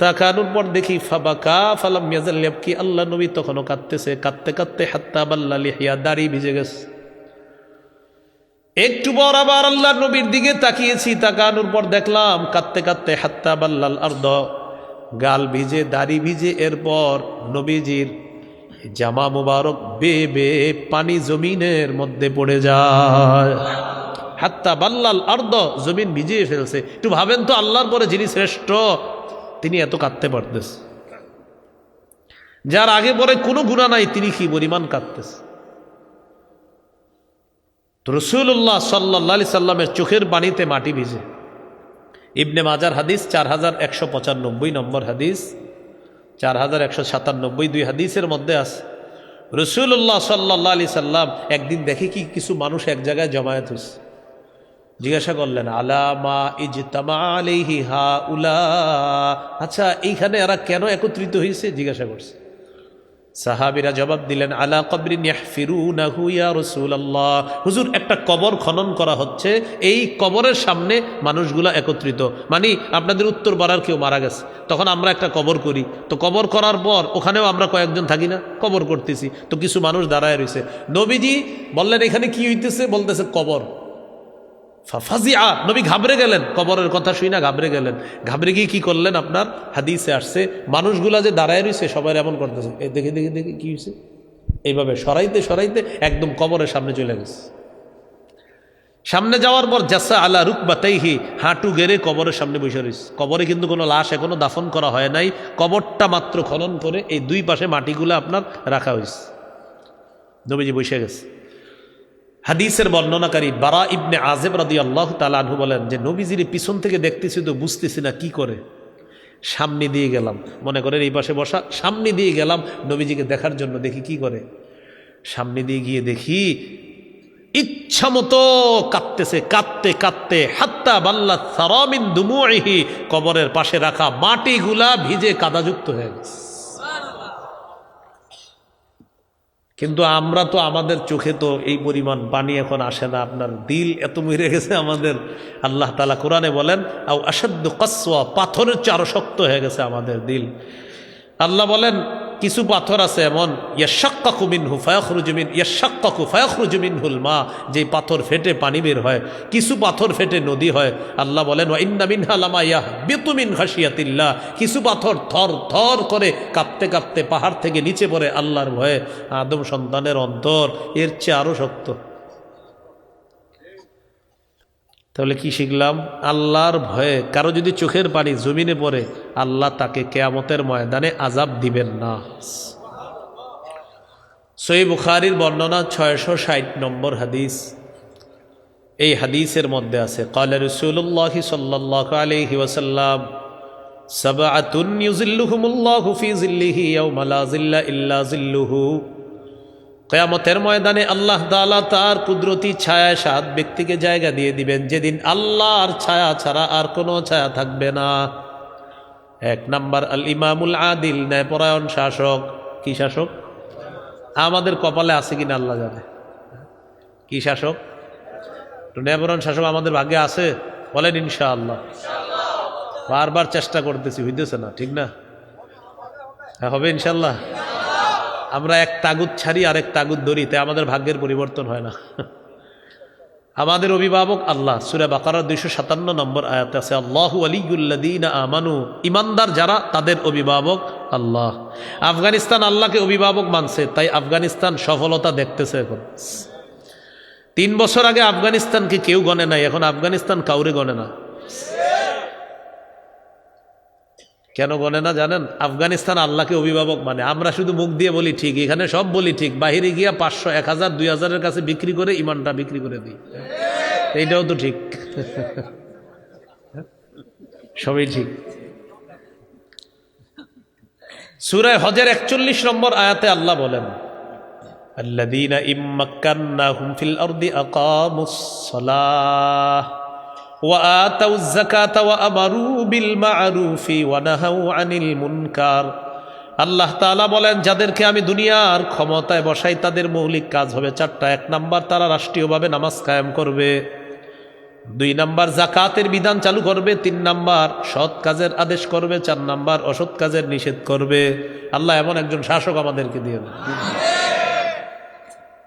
তাকানোর পর দেখি ফাবাকা ফালাম ইয়াজাল ইয়াবকি, আল্লাহ নবী তখনও কাঁদতেছে, কাঁদতে কাঁদতে হাত্তা বাল্লা লিহিয়া, দাড়ি ভিজে গেছে। একটু পর আবার আল্লাহ নবীর দিকে তাকিয়েছি, তাকানোর পর দেখলাম কাঁদতে কাঁদতে হাত্তা বাল্লাল আরদ, গাল ভিজে, দাড়ি ভিজে। এরপর নবীজির জামা মুবারক বেয়ে বেয়ে পানি জমিনের মধ্যে পড়ে যায়। হাত্তা বাল্লাল আরদ, জমিন ভিজিয়ে ফেলছে। একটু ভাবেন তো, আল্লাহর পরে যিনি শ্রেষ্ঠ তিনি এত কাঁদতে পারতেছে, যার আগে পরে কোনো গুনাহ নাই তিনি কি পরিমাণ কাঁদতেছে। তো রাসূলুল্লাহ সাল্লাল্লাহু আলাইহি সাল্লামের চোখের পানিতে মাটি ভিজে। ইবনে মাজার হাদিস 4195 নম্বর হাদিস, 4197, 2 হাদিসের মধ্যে আছে। রাসূলুল্লাহ সাল্লাল্লাহু আলাইহি সাল্লাম একদিন দেখে কি কিছু মানুষ এক জায়গায় জমায়েত হয়েছে। জিজ্ঞাসা করলেন, আলামা ইজতামা আলাইহি হাউলা, আচ্ছা এইখানে এরা কেন একত্রিত হয়েছে জিজ্ঞাসা করছে। সাহাবীরা জবাব দিলেন, আলা কবরিন ইয়াহফিরুনাহু ইয়া রাসূলুল্লাহ, হুজুর একটা কবর খনন করা হচ্ছে, এই কবরের সামনে মানুষগুলা একত্রিত, মানে আপনাদের উত্তর পাড়ার কেউ মারা গেছে, তখন আমরা একটা কবর করি, তো কবর করার পর ওখানেও আমরা কয়েকজন থাকি না, কবর করতেছি, তো কিছু মানুষ দাঁড়ায় রয়েছে। নবীজি বললেন, এখানে কি হইতেছে? বলতেছে কবর। ফাজিআ, নবী ঘাবড়ে গেলেন, কবরের কথা শুই না ঘাবড়ে গেলেন। ঘাবড়ে গিয়ে কি করলেন? আপনার হাদিসে আসছে, মানুষগুলা যে দাঁড়ায় রয়েছে সবাই এমন করতেছে, দেখে দেখে দেখে কি হয়েছে, এইভাবে সরাইতে সরাইতে একদম কবরের সামনে চলে গেছে। সামনে যাওয়ার পর জাসা আলা রুকবাতাইহি, হাঁটু গেড়ে কবরের সামনে বসে রয়েছে। কবরে কিন্তু কোনো লাশ এখনো দাফন করা হয় নাই, কবরটা মাত্র খনন করে এই দুই পাশে মাটিগুলো আপনার রাখা হয়েছে। নবীজি বসে গেছে। হাদিসের বর্ণনাকারী বারা ইবনে আযিব রাদিয়াল্লাহু তাআলা আনহু বলেন যে নবীজির পিছন থেকে দেখতেছি তো বুঝতেছি না কি করে, সামনে দিয়ে গেলাম, মনে করেন এই পাশে বসা, সামনে দিয়ে গেলাম নবীজিকে দেখার জন্য, দেখি কি করে। সামনে দিয়ে গিয়ে দেখি ইচ্ছা মতো কাঁদতেছে, কাঁদতে কাঁদতে হাত্তা বাল্লা সারা মিন দুমুইহি, কবরের পাশে রাখা মাটিগুলা ভিজে কাদাযুক্ত হয়ে গেছে। কিন্তু আমরা তো, আমাদের চোখে তো এই পরিমাণ পানি এখন আসে না, আপনার দিল এত মরে গেছে আমাদের। আল্লাহ তাআলা কোরআনে বলেন, আও আশাদ্দু কাসওয়া, পাথরের চেয়ে আরো শক্ত হয়ে গেছে আমাদের দিল। আল্লাহ বলেন কিছু পাথর আছে এমন, ইয়াশাক্কাকু মিনহু ফায়াখরুজু মিন ইয়াশাক্কাকু ফায়াখরুজু মিনহুল মা, যে পাথর ফেটে পানি বের হয়। কিছু পাথর ফেটে নদী হয়। আল্লাহ বলেন, ওয়া ইন্না মিনহা লামা ইয়াহবিতু মিন খাশিয়াতিল্লাহ, কিছু পাথর থর থর করে কাঁপতে কাঁপতে পাহাড় থেকে নিচে পড়ে আল্লাহর ভয়ে। আদম সন্তানের অন্তর এর চেয়ে আরো শক্ত। তাহলে কি শিখলাম? আল্লাহর ভয়ে কারো যদি চোখের পানি জমিনে পড়ে, আল্লাহ তাকে কিয়ামতের ময়দানে আযাব দিবেন না। সহিহ বুখারীর বর্ণনা 660 নম্বর হাদিস। এই হাদিসের মধ্যে আছে, ক্বালা রাসূলুল্লাহ সাল্লাল্লাহু আলাইহি ওয়াসাল্লাম, সাবআতুন ইউযিল্লুহুমুল্লাহু ফি যিল্লিহি ইয়াওমা লা যিল্লা ইল্লা যিল্লুহু। কিয়ামতের ময়দানে আল্লাহ তাআলা তার কুদরতি ছায়ায় 7 ব্যক্তিকে জায়গা দিয়ে দিবেন, যেদিন আল্লাহর ছায়া ছাড়া আর কোনো ছায়া থাকবে না। 1 নাম্বার আল ইমামুল আদিল, ন্যায়পরায়ণ শাসক। কি শাসক? আমাদের কপালে আছে কিনা আল্লাহ জানে। কি শাসক? ন্যায়পরায়ণ শাসক আমাদের ভাগ্যে আছে? বলেন ইনশাআল্লাহ। বারবার চেষ্টা করতেছি, হইতেছে না, ঠিক না? হ্যাঁ, হবে ইনশাআল্লাহ। আমরা এক তাগুত ছাড়ি আর এক তাগুত ধরি, তাই আমাদের ভাগ্যের পরিবর্তন হয় না। আমাদের অভিভাবক আল্লাহ। সূরা বাকারার 257 নম্বর আয়াতে আছে, আল্লাহু ওয়ালিয়ুল্লাযীনা আমানু, ঈমানদার যারা তাদের অভিভাবক আল্লাহ। আফগানিস্তান আল্লাহকে অভিভাবক মানছে, তাই আফগানিস্তান সফলতা দেখতেছে এখন। 3 বছর আগে আফগানিস্তানকে কেউ গণে নাই, এখন আফগানিস্তান কাউরে গণে না। কেন গণে না জানেন? আফগানিস্তান আল্লাহকে অভিভাবক মানে। আমরা শুধু মুখ দিয়ে বলি ঠিক, এখানে সব বলি ঠিক, বাহিরে গিয়া 500, 1000, 2000-এর কাছে বিক্রি করে ইমানটা বিক্রি করে দিই। এইটাও তো ঠিক, সবই ঠিক। সূরা হজের 41 নম্বর আয়াতে আল্লাহ বলেন, আল্লাযীনা ইম্মাক্কান্নাহুম ফিল আরদি আকামুস সালাহ ওয়া আতাউয যাকাতা ওয়া আমারু বিল মা'রুফি ওয়া নাহাউ আনিল মুনকার। আল্লাহ তাআলা বলেন, যাদেরকে আমি দুনিয়ার ক্ষমতায় বসাই তাদের মৌলিক কাজ হবে 4টা। 1 নাম্বার, তারা রাষ্ট্রীয়ভাবে নামাজ কায়েম করবে। 2 নাম্বার, যাকাতের বিধান চালু করবে। 3 নাম্বার, সৎ কাজের আদেশ করবে। 4 নাম্বার, অসৎ কাজের নিষেধ করবে। আল্লাহ এমন একজন শাসক আমাদেরকে দিয়ে দেন।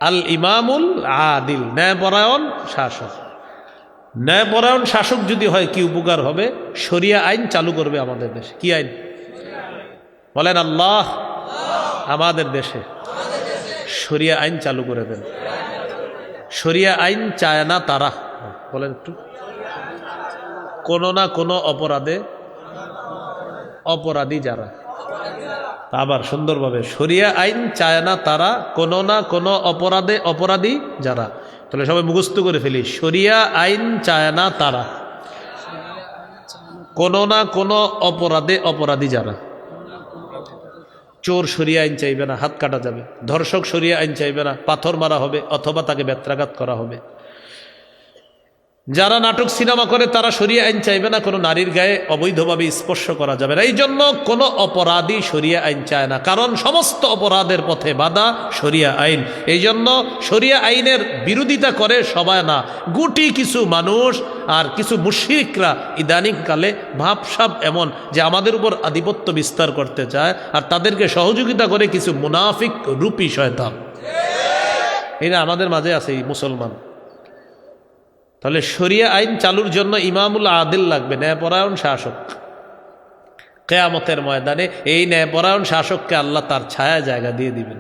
আল ইমামুল আদিল, ন্যায়পরায়ণ শাসক। ন্যায়পরায়ণ শাসক যদি হয় কি উপকার হবে? শরিয়া আইন চালু করবে আমাদের দেশে। কি আইন? বলেন আল্লাহ। আমাদের দেশে শরিয়া আইন চালু করে দেন। শরিয়া আইন চায় না তারা, বলেন একটু, কোনো না কোনো অপরাধে অপরাধী যারা। আবার সুন্দরভাবে, শরিয়া আইন চায় না তারা, কোনো না কোনো অপরাধে অপরাধী যারা। তাহলে সবাই মুখস্থ করে ফেলি, শরিয়া আইন চায় না তারা, কোনো না কোনো অপরাধে অপরাধী যারা। চোর শরিয়া আইন চাইবে না, হাত কাটা যাবে। ধর্ষক শরিয়া আইন চাইবে না, পাথর মারা হবে অথবা তাকে বেত্রাঘাত করা হবে। যারা নাটক সিনেমা করে তারা শরিয়া আইন চাইবে না, কোনো নারীর গায়ে অবৈধভাবে স্পর্শ করা যাবে না। এই জন্য কোনো অপরাধী শরিয়া আইন চায় না, কারণ সমস্ত অপরাধের পথে বাধা শরিয়া আইন। এই জন্য শরিয়া আইনের বিরোধিতা করে সবাই না, গুটি কিছু মানুষ আর কিছু মুশরিকরা ইদানিংকালে ভাবসাব এমন যে আমাদের উপর আধিপত্য বিস্তার করতে চায়, আর তাদেরকে সহযোগিতা করে কিছু মুনাফিক রূপী শয়তান। এরা আমাদের মাঝে আছে, এই মুসলমান। তাহলে শরিয়া আইন চালুর জন্য ইমামুল আদিল লাগবে, ন্যায়পরায়ণ শাসক। কিয়ামতের ময়দানে এই ন্যায়পরায়ণ শাসককে আল্লাহ তার ছায়া জায়গা দিয়ে দিবেন।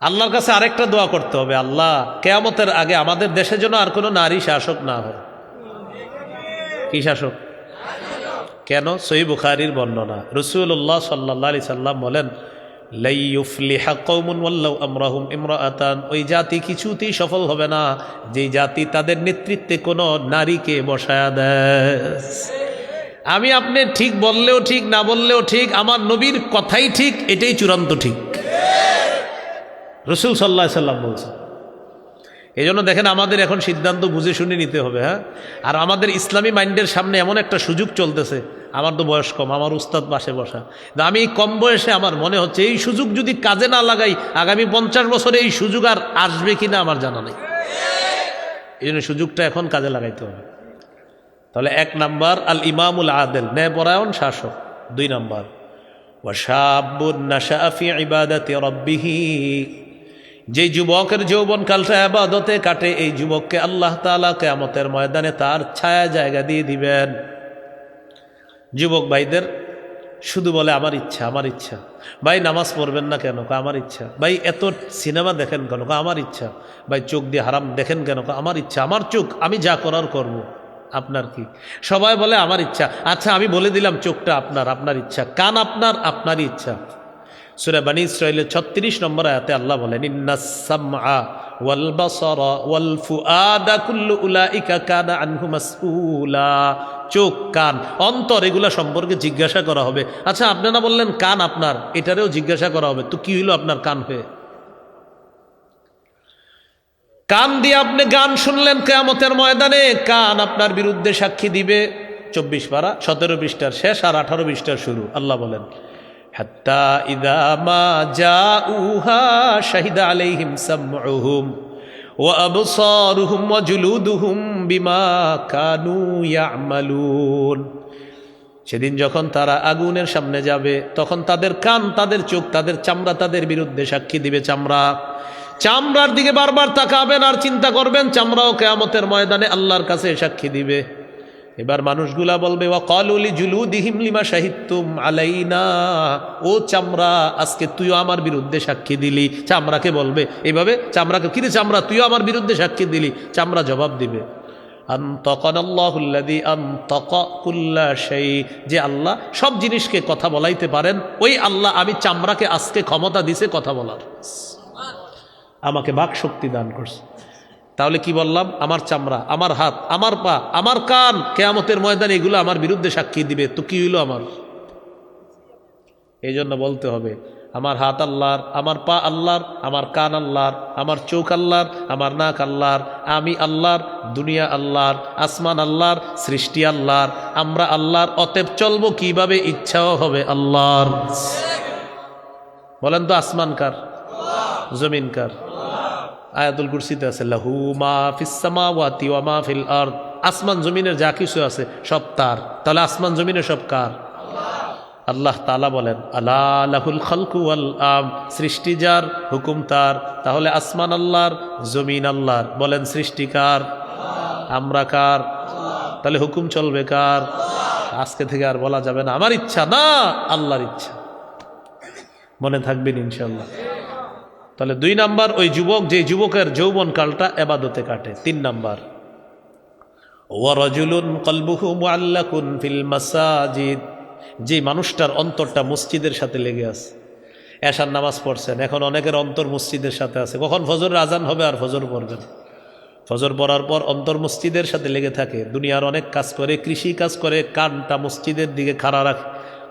আল্লাহর কাছে আরেকটা দোয়া করতে হবে, আল্লাহ কিয়ামতের আগে আমাদের দেশে যেন আর কোনো নারী শাসক না হয়। কি শাসক? কেন? সহিহ বুখারীর বর্ণনা, রাসূলুল্লাহ সাল্লাল্লাহু আলাইহি সাল্লাম বলেন, লাই ইউফলিহা কওমুন ওয়াল্লাউ আমরাহুম ইমরাআতান। ওই জাতি কিছুতেই সফল হবে না যেই জাতি তাদের নেতৃত্বে কোনো নারীকে বসায়া দেয়। আমি আপনি ঠিক বললেও ঠিক, না বললেও ঠিক, আমার নবীর কথাই ঠিক, এটাই চূড়ান্ত ঠিক। রাসূল সাল্লাল্লাহু আলাইহি সাল্লাম বলছেন। এই জন্য দেখেন, আমাদের এখন সিদ্ধান্ত বুঝে শুনে নিতে হবে। হ্যাঁ, আর আমাদের ইসলামী মাইন্ডের সামনে এমন একটা সুযোগ চলতেছে। আমার তো বয়স কম, আমার উস্তাদ পাশে বসা, আমি কম বয়সে আমার মনে হচ্ছে এই সুযোগ যদি কাজে না লাগাই, আগামী 50 বছরে এই সুযোগ আর আসবে কিনা আমার জানা নেই। এই জন্য সুযোগটা এখন কাজে লাগাইতে হবে। তাহলে 1 নাম্বার আল ইমামুল আদিল, ন্যায়পরায়ণ শাসক। 2 নাম্বার ওয়া শাবুন নাশাআ ফি ইবাদাতি রাব্বিহি, যে যুবকের যৌবনকালটা ইবাদতে কাটে, এই যুবককে আল্লাহ তাআলা কিয়ামতের ময়দানে তার ছায়া জায়গা দিয়ে দিবেন। যুবক ভাইদের শুধু বলে আমার ইচ্ছা, আমার ইচ্ছা। ভাই নামাজ পড়বেন না কেন? আমার ইচ্ছা। ভাই এত সিনেমা দেখেন কেন? আমার ইচ্ছা। ভাই চোখ দিয়ে হারাম দেখেন কেন? আমার ইচ্ছা। আমার চোখ, আমি যা করার করব। আপনার কি? সবাই বলে আমার ইচ্ছা। আচ্ছা, আমি বলে দিলাম চোখটা আপনার, আপনার ইচ্ছা। কান আপনার, আপনারই ইচ্ছা। সূরা বনী ইসরাঈলের 36 নম্বর আয়াতে আল্লাহ বলেন, ইন্নাস সামআ ওয়াল বাসারা ওয়াল ফুআদা কুল্লু উলাইকা কানা আনহু মাসউলা। চোখ, কান, অন্তর এগুলা সম্পর্কে জিজ্ঞাসা করা হবে। আচ্ছা, আপনারা বললেন কান আপনার, এটারেও জিজ্ঞাসা করা হবে, তো কি হইল আপনার কান হয়ে? কান দিয়ে আপনি গান শুনলেন কিয়ামতের ময়দানে, কান আপনার বিরুদ্ধে সাক্ষী দিবে। 24 পারা 17 পৃষ্ঠার শেষ আর 18 পৃষ্ঠার শুরু। আল্লাহ বলেন, হাত্তা ইযা মা জাউহা শাহিদা আলাইহিম সামউহুম ওয়া আবসারুহুম ওয়া জুলুদুহুম বিমা কানু ইয়ামালুন। সেদিন যখন তারা আগুনের সামনে যাবে, তখন তাদের কান, তাদের চোখ, তাদের চামড়া তাদের বিরুদ্ধে সাক্ষী দিবে। চামড়ার দিকে বারবার তাকাবেন আর চিন্তা করবেন, চামড়াও কিয়ামতের ময়দানে আল্লাহর কাছে সাক্ষী দিবে। এবার মানুষগুলা বলবে, ওয়া ক্বালু লিজুলুদিহিম লিমা শাহিদতুম আলাইনা, ও চামড়া, আজকে তুইও আমার বিরুদ্ধে সাক্ষী দিলি। চামড়াকে বলবে এভাবে, চামড়াকে, কিরে চামড়া, তুইও আমার বিরুদ্ধে সাক্ষী দিলি। চামড়া জবাব দিবে, আনতাকানাল্লাহুল্লাযী আনতাকা কুল্লা শাই, যে আল্লাহ সব জিনিসকে কথা বলাইতে পারেন, ওই আল্লাহ আমি চামড়াকে আজকে ক্ষমতা দিছে কথা বলার, আমাকে বাক শক্তি দান করছে। তাহলে কি বললাম? আমার চামড়া, আমার হাত, আমার পা, আমার কান কিয়ামতের ময়দানে এগুলো আমার বিরুদ্ধে সাক্ষী দিবে, তো কি হইল আমার? এই জন্য বলতে হবে, আমার হাত আল্লাহর, আমার পা আল্লাহর, আমার কান আল্লাহর, আমার চোখ আল্লাহর, আমার নাক আল্লাহর, আমি আল্লাহর, দুনিয়া আল্লাহর, আসমান আল্লাহর, সৃষ্টি আল্লাহর, আমরা আল্লাহর। অতএব চলবো কিভাবে? ইচ্ছাও হবে আল্লাহর। বলেন তো, আসমান কার? জমিন কার? আয়াতুল কুরসিতে আছে, লাহু মা ফিস সামাওয়াতি ওয়া মা ফিল আরদ, আসমান জমিনের যা কিছু আছে সব তার। তাহলে আসমান জমিনের সব কার? আল্লাহ তাআলা বলেন, আলা লাহুল খালকু ওয়াল আম, সৃষ্টি যার, হুকুম তার। তাহলে আসমান আল্লাহর, জমিন আল্লাহর। বলেন, সৃষ্টি কার? আমরা কার? তাহলে হুকুম চলবে কার? আজকে থেকে আর বলা যাবে না আমার ইচ্ছা, না, আল্লাহর ইচ্ছা। মনে থাকবেন ইনশাআল্লাহ। তাহলে 2 নাম্বার, ওই যুবক, যে যুবকের যৌবন কালটা এবাদতে কাটে। 3 নাম্বার, ওয়া রাজুলুন কলবুহু মুআল্লাকুন ফিল মাসাজিদ, যে মানুষটার অন্তরটা মসজিদের সাথে লেগে আছে। এশার নামাজ পড়ছেন, এখন অনেকের অন্তর মসজিদের সাথে আছে। কখন ফজরের আজান হবে আর ফজর পড়বেন, ফজর পড়ার পর অন্তর মসজিদের সাথে লেগে থাকে। দুনিয়ার অনেক কাজ করে, কৃষি কাজ করে, কানটা মসজিদের দিকে খাড়া রাখে।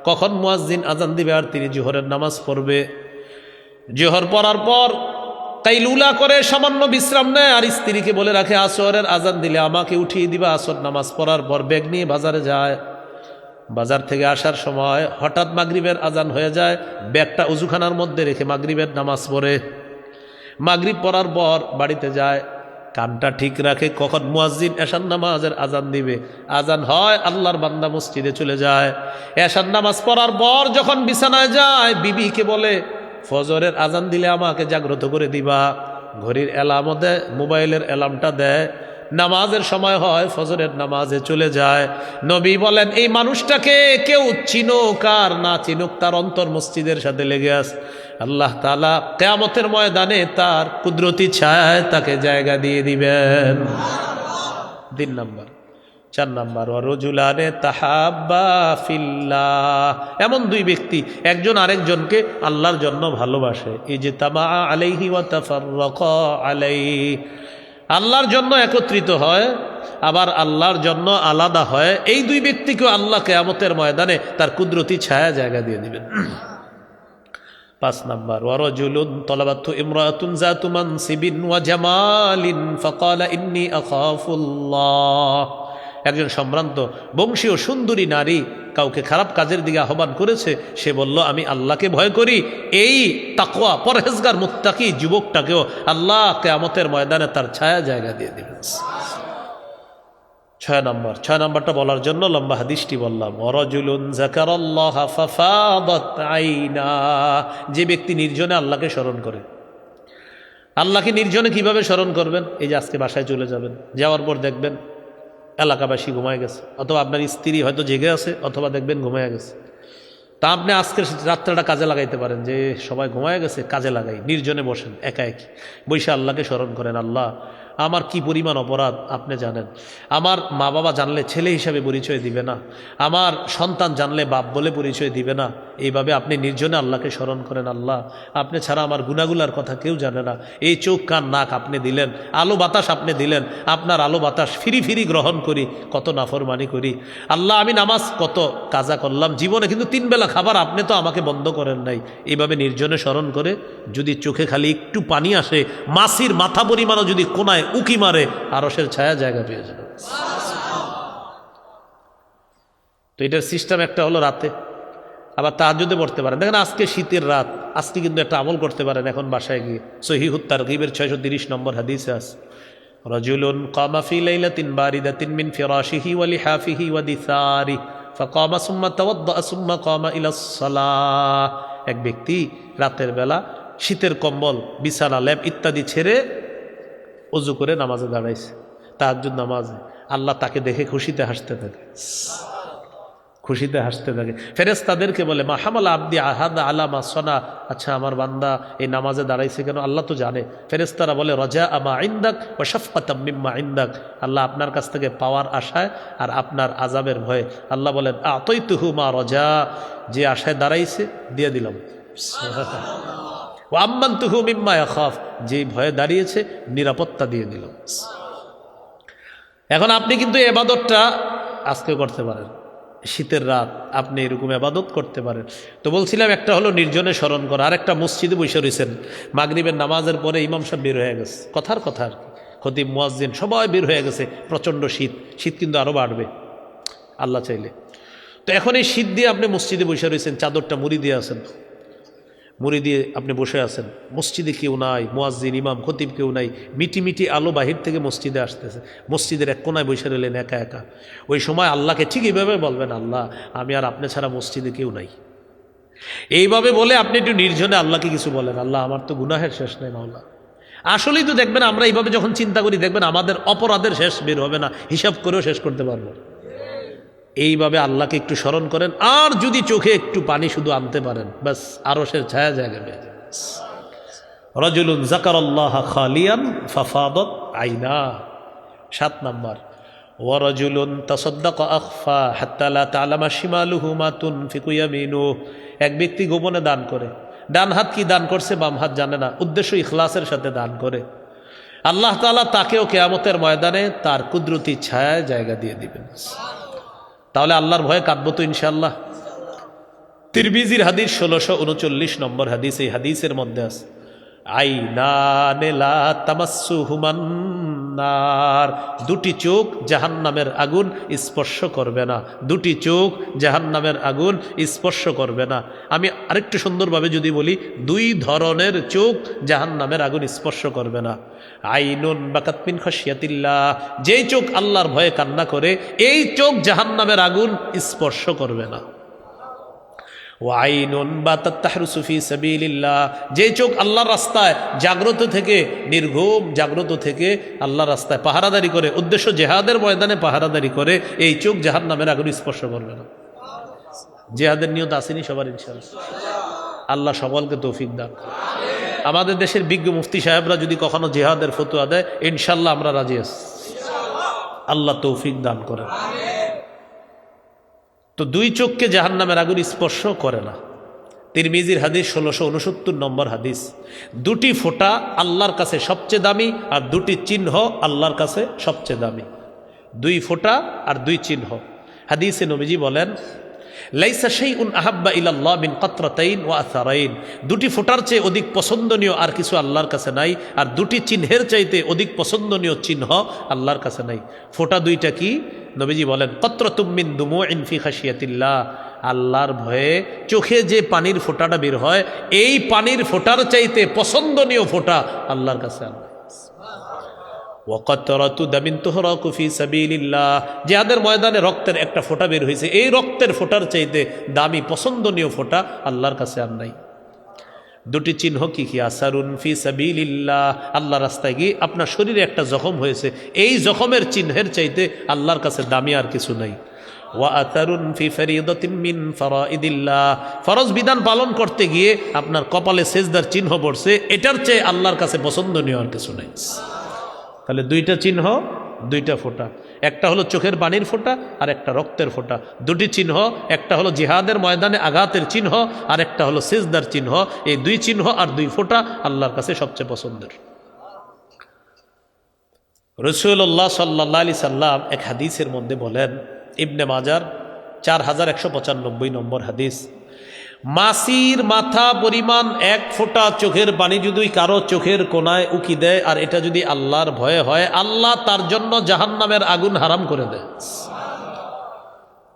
কখন মুয়াজ্জিন আজান দিবে আর তিনি জোহরের নামাজ পড়বে। জোহর পড়ার পর কাইলুলা করে, সামান্য বিশ্রাম নেয়, আর স্ত্রীকে বলে রাখে আসরের আজান দিলে আমাকে উঠিয়ে দিবা। আসর নামাজ পড়ার পর ব্যাগ নিয়ে বাজারে যায়। বাজার থেকে আসার সময় হঠাৎ মাগরিবের আজান হয়ে যায়, ব্যাগটা উজুখানার মধ্যে রেখে মাগরিবের নামাজ পড়ে। মাগরিব পড়ার পর বাড়িতে যায়, কানটা ঠিক রাখে কখন মুয়াজ্জিন এশার নামাজের আজান দিবে। আজান হয়, আল্লাহর বান্দা মসজিদে চলে যায়। এশার নামাজ পড়ার পর যখন বিছানায় যায়, বিবিকে বলে ফজরের আজান দিলে আমাকে জাগ্রত করে দিবা। ঘড়ির অ্যালার্মও দেয়, মোবাইলের অ্যালার্মটা দেয়। নামাজের সময় হয়, ফজরের নামাজে চলে যায়। নবী বলেন, এই মানুষটাকে কেউ চিনুক আর না চিনুক, তার অন্তর মসজিদের সাথে লেগে আছে। আল্লাহ তাআলা কিয়ামতের ময়দানে তার কুদরতি ছায়ায় তাকে জায়গা দিয়ে দিবেন। 3 নাম্বার। 4 নাম্বার, ওয়ারজুলানে তাহাব্বা ফিল্লাহ, এমন 2 ব্যক্তি একজন আরেকজনকে আল্লাহর জন্য ভালোবাসে। ইজতামা আলাইহি ওয়া তাফাররাকা আলাইহি, আল্লাহর জন্য একত্রিত হয়, আবার আল্লাহর জন্য আলাদা হয়। এই 2 ব্যক্তিকেও আল্লাহ কিয়ামতের ময়দানে তার কুদরতি ছায়া জায়গা দিয়ে দিবেন। 5 নাম্বার, ওয়ারজুলুন তলাবাতহু ইমরাতুন যাতু মানসিবিন ওয়া জামালিন ফাকালা ইন্নী আখাফুল্লাহ, একজন সম্ভ্রান্ত বংশীয় সুন্দরী নারী কাউকে খারাপ কাজের দিকে আহ্বান করেছে, সে বলল আমি আল্লাহকে ভয় করি। এই তাকওয়া পরহেজগার মুত্তাকি যুবকটাকেও আল্লাহ কিয়ামতের ময়দানে তার ছায়া জায়গা দিয়ে দিবেন। 6 নাম্বার। 6 নাম্বারটা বলার জন্য লম্বা হাদিসটি বললাম, ওয়ারাজুলুন যাকারাল্লাহ ফাফাদাত আইনা, যে ব্যক্তি নির্জনে আল্লাহকে স্মরণ করে। আল্লাহকে নির্জনে কিভাবে স্মরণ করবেন? এই যে আজকে বাসায় চলে যাবেন, যাওয়ার পর দেখবেন এলাকাবাসী ঘুমায় গেছে, অথবা আপনার স্ত্রী হয়তো জেগে আছে, অথবা দেখবেন ঘুমায় গেছে। তা আপনি আজকের রাত্রেটা কাজে লাগাইতে পারেন, যে সবাই ঘুমায় গেছে, কাজে লাগাই, নির্জনে বসেন, একা একই বৈশা আল্লাহকে স্মরণ করেন। আল্লাহ, আমার কি পরিমাণ অপরাধ আপনি জানেন। আমার মা বাবা জানলে ছেলে হিসাবে পরিচয় দিবে না, আমার সন্তান জানলে বাপ বলে পরিচয় দিবে না। এইভাবে আপনি নির্জনে আল্লাহকে স্মরণ করেন, আল্লাহ আপনি ছাড়া আমার গুনাহগুলার কথা কেউ জানে না। এই চোখ কান নাক আপনি দিলেন, আলো বাতাস আপনি দিলেন, আপনার আলো বাতাস ফিরি ফিরি গ্রহণ করি, কত নাফরমানি করি। আল্লাহ আমি নামাজ কত কাজা করলাম জীবনে, কিন্তু 3 বেলা খাবার আপনি তো আমাকে বন্ধ করেন নাই। এইভাবে নির্জনে স্মরণ করে যদি চোখে খালি একটু পানি আসে, মাছির মাথা পরিমাণও যদি কোনায় উকি মারে, আরশের ছায়া জায়গা পেয়ে যাবে। তো এটার সিস্টেম একটা হলো রাতে, আবার তাহাজ্জুদে পড়তে পারেন। দেখেন আজকে শীতের রাত, আজকে কিন্তু একটা আমল করতে পারেন এখন বাসায় গিয়ে। সহিহুত তারগীবের 630 নম্বর হাদিসে আছে, রাজুলুন কামা ফি লাইলাতিন বারিদাতিন মিন ফিরাশিহি ওয়া লিহাফিহি ওয়া দিসারি ফাকামা সুম্মা তাওয়াদ্দা সুম্মা কামা ইলাস সালাহ। এক ব্যক্তি রাতের বেলা শীতের কম্বল, বিছানা, লেপ ইত্যাদি ছেড়ে ওযু করে নামাজে দাঁড়াইছে, তাহাজ্জুদ নামাজে। আল্লাহ তাকে দেখে খুশিতে হাসতে থাকে, খুশিতে হাসতে থাকে। ফেরেশতাদেরকে বলে মা হামালা আবদি আহাদা আলা মা সনা, আচ্ছা আমার বান্দা এই নামাজে দাঁড়াইছে কেন? আল্লাহ তো জানে। ফেরেশতারা বলে রজা আমা ইনদাক ওয়া শাফকাতাম মিম্মা ইনদাক, আল্লাহ আপনার কাছ থেকে পাওয়ার আশায় আর আপনার আযাবের ভয়ে। আল্লাহ বলেন আতাইতুহু মা রজা, যে আশায় দাঁড়াইছে দিয়ে দিলাম। ওয়া আম্মানতুহু মিম্মা ইয়াখাফ, যে ভয়ে দাঁড়িয়েছে নিরাপত্তা দিয়ে দিলাম। এখন আপনি কিন্তু এই ইবাদতটা আজকে করতে পারেন, শীতের রাত আপনি এরকম ইবাদত করতে পারেন। তো বলছিলাম একটা হলো নির্জনে স্মরণ করা, আর একটা মসজিদে বসে রয়েছেন, মাগরিবের নামাজের পরে ইমাম সাহেব বের হয়ে গেছে, কথার কথা আর কি, খতিব মুয়াজ্জিন সবাই বের হয়ে গেছে, প্রচণ্ড শীত, শীত কিন্তু আরও বাড়বে আল্লাহ চাইলে। তো এখন এই শীত দিয়ে আপনি মসজিদে বসে রয়েছেন, চাদরটা মুড়ি দিয়ে আছেন, মুড়ি দিয়ে আপনি বসে আছেন, মসজিদে কেউ নাই, মুয়াজ্জিন ইমাম খতিব কেউ নাই, মিটি মিটি আলো বাহির থেকে মসজিদে আসতেছে, মসজিদের এক কোনায় বসে রইলেন একা একা। ওই সময় আল্লাহকে ঠিক এইভাবে বলবেন, আল্লাহ আমি আর আপনি ছাড়া মসজিদে কেউ নাই। এইভাবে বলে আপনি একটু নির্জনে আল্লাহকে কিছু বলেন, আল্লাহ আমার তো গুনাহের শেষ নেই মাওলা। আসলেই তো দেখবেন আমরা এইভাবে যখন চিন্তা করি, দেখবেন আমাদের অপরাধের শেষ বের হবে না, হিসাব করেও শেষ করতে পারবো। এইভাবে আল্লাহকে একটু স্মরণ করেন, আর যদি চোখে একটু পানি শুধু আনতে পারেন, বাস আরশের ছায়া জায়গা পেয়ে যাবে। রাজুলুন যাকারাল্লাহ খালিয়ান ফাফাদাত আইনা। 7 নাম্বার, ওয়া রাজুলুন তাসাদ্দাকা আখফা হাত্তা লা তা'লামা শিমালুহু মা তুনফিকু ইয়ামিনুহু। এক ব্যক্তি গোপনে দান করে, ডান হাত কি দান করছে বাম হাত জানে না, উদ্দেশ্য ইখলাসের সাথে দান করে, আল্লাহ তাআলা তাকেও কিয়ামতের ময়দানে তার কুদরতি ছায়া জায়গা দিয়ে দিবেন। তাহলে আল্লাহর ভয়ে কাঁদবো তো ইনশাআল্লাহ। তিরমিজির হাদিস 1639 নম্বর হাদিস, এই হাদিসের মধ্যে আছে আইনানে লা তামাসসুহুমান নার, 2টি চোখ জাহান্নামের আগুন স্পর্শ করবে না, 2টি চোখ জাহান্নামের আগুন স্পর্শ করবে না। আমি আরেকটু সুন্দরভাবে যদি বলি, 2 ধরনের চোখ জাহান্নামের আগুন স্পর্শ করবে না। আইনুন বাকাত মিন খাশিয়াতিল্লাহ, যেই চোখ আল্লাহর ভয়ে কান্না করে, এই চোখ জাহান্নামের আগুন স্পর্শ করবে না। ওয়া আইনুন বাতাত তাহরুসু ফি সাবিলিল্লাহ, যে চোখ আল্লাহর রাস্তায় জাগ্রত থেকে, নির্ঘুম জাগ্রত থেকে আল্লাহর রাস্তায় পাহারাদারি করে, উদ্দেশ্য জিহাদের ময়দানে পাহারাদারি করে, এই চোখ জাহান্নামের আগুন স্পর্শ করবে না। জিহাদের নিয়ত আসেনি সবার ইনশাআল্লাহ, আল্লাহ সকলকে তৌফিক দান করুন। আমাদের দেশের বিজ্ঞ মুফতি সাহেবরা যদি কখনো জিহাদের ফতোয়া দেয়, ইনশাআল্লাহ আমরা রাজি আছি, আল্লাহ তৌফিক দান করেন। তো 2 চোখকে জাহান্নামের আগুন স্পর্শ করে না। তিরমিজির হাদিস 1669 নম্বর হাদিস, 2টি ফোঁটা আল্লাহর কাছে সবচেয়ে দামি, আর 2টি চিহ্ন আল্লাহর কাছে সবচেয়ে দামি। 2 ফোঁটা আর 2 চিহ্ন। হাদিসে নবীজি বলেন লাইসা শাইউন আহাব্বা ইলাল্লাহ মিন কাতরাতাইন ওয়া আসারাইন, 2টি ফোঁটার চেয়ে অধিক পছন্দনীয় আর কিছু আল্লাহর কাছে নাই, আর 2টি চিহ্নের চাইতে অধিক পছন্দনীয় চিহ্ন আল্লাহর কাছে নাই। ফোঁটা 2টা কি? নবীজি বলেন কতরাতুম মিন দুমুইন ফি খাশিয়াতিল্লাহ, আল্লাহর ভয়ে চোখে যে পানির ফোঁটাটা বের হয়, এই পানির ফোঁটার চাইতে পছন্দনীয় ফোঁটা আল্লাহর কাছে আল্লাহ। ওয়াকাতরাতু দামিন তুহরাকু ফি সাবিলিল্লাহ, জিহাদের ময়দানে রক্তের একটা ফোঁটা বের হয়েছে, এই রক্তের ফোঁটার চাইতে দামি পছন্দনীয় ফোঁটা আল্লাহর কাছে আর নাই। 2টি চিহ্ন কি কি? আসারুন ফি সাবিলিল্লাহ, আল্লাহ রাস্তায় গিয়ে আপনার শরীরে একটা জখম হয়েছে, এই জখমের চিহ্নের চাইতে আল্লাহর কাছে দামি আর কিছু নাই। ওয়া আতারুন ফি ফরিদাতিন মিন ফারাইদিল্লাহ, ফরজ বিধান পালন করতে গিয়ে আপনার কপালে সেজদার চিহ্ন পড়ছে, এটার চেয়ে আল্লাহর কাছে পছন্দনীয় আর কিছু নাই। তাহলে দুইটা চিহ্ন, দুইটা ফোঁটা, একটা হলো চোখের পানির ফোঁটা আর একটা রক্তের ফোঁটা। দুটি চিহ্ন, একটা হলো জিহাদের ময়দানে আঘাতের চিহ্ন আর একটা হলো সিজদার চিহ্ন। এই দুই চিহ্ন আর দুই ফোঁটা আল্লাহর কাছে সবচেয়ে পছন্দের। রাসূলুল্লাহ সাল্লাল্লাহু আলাইহি সাল্লাম এক হাদিসের মধ্যে বলেন, ইবনে মাজার 4195 নম্বর হাদিস, মাছির মাথা পরিমাণ এক ফোঁটা চোখের পানি যদি কারো চোখের কোনায় উকি দেয় আর এটা যদি আল্লাহর ভয়ে হয়, আল্লাহ তার জন্য জাহান্নামের আগুন হারাম করে দেয়।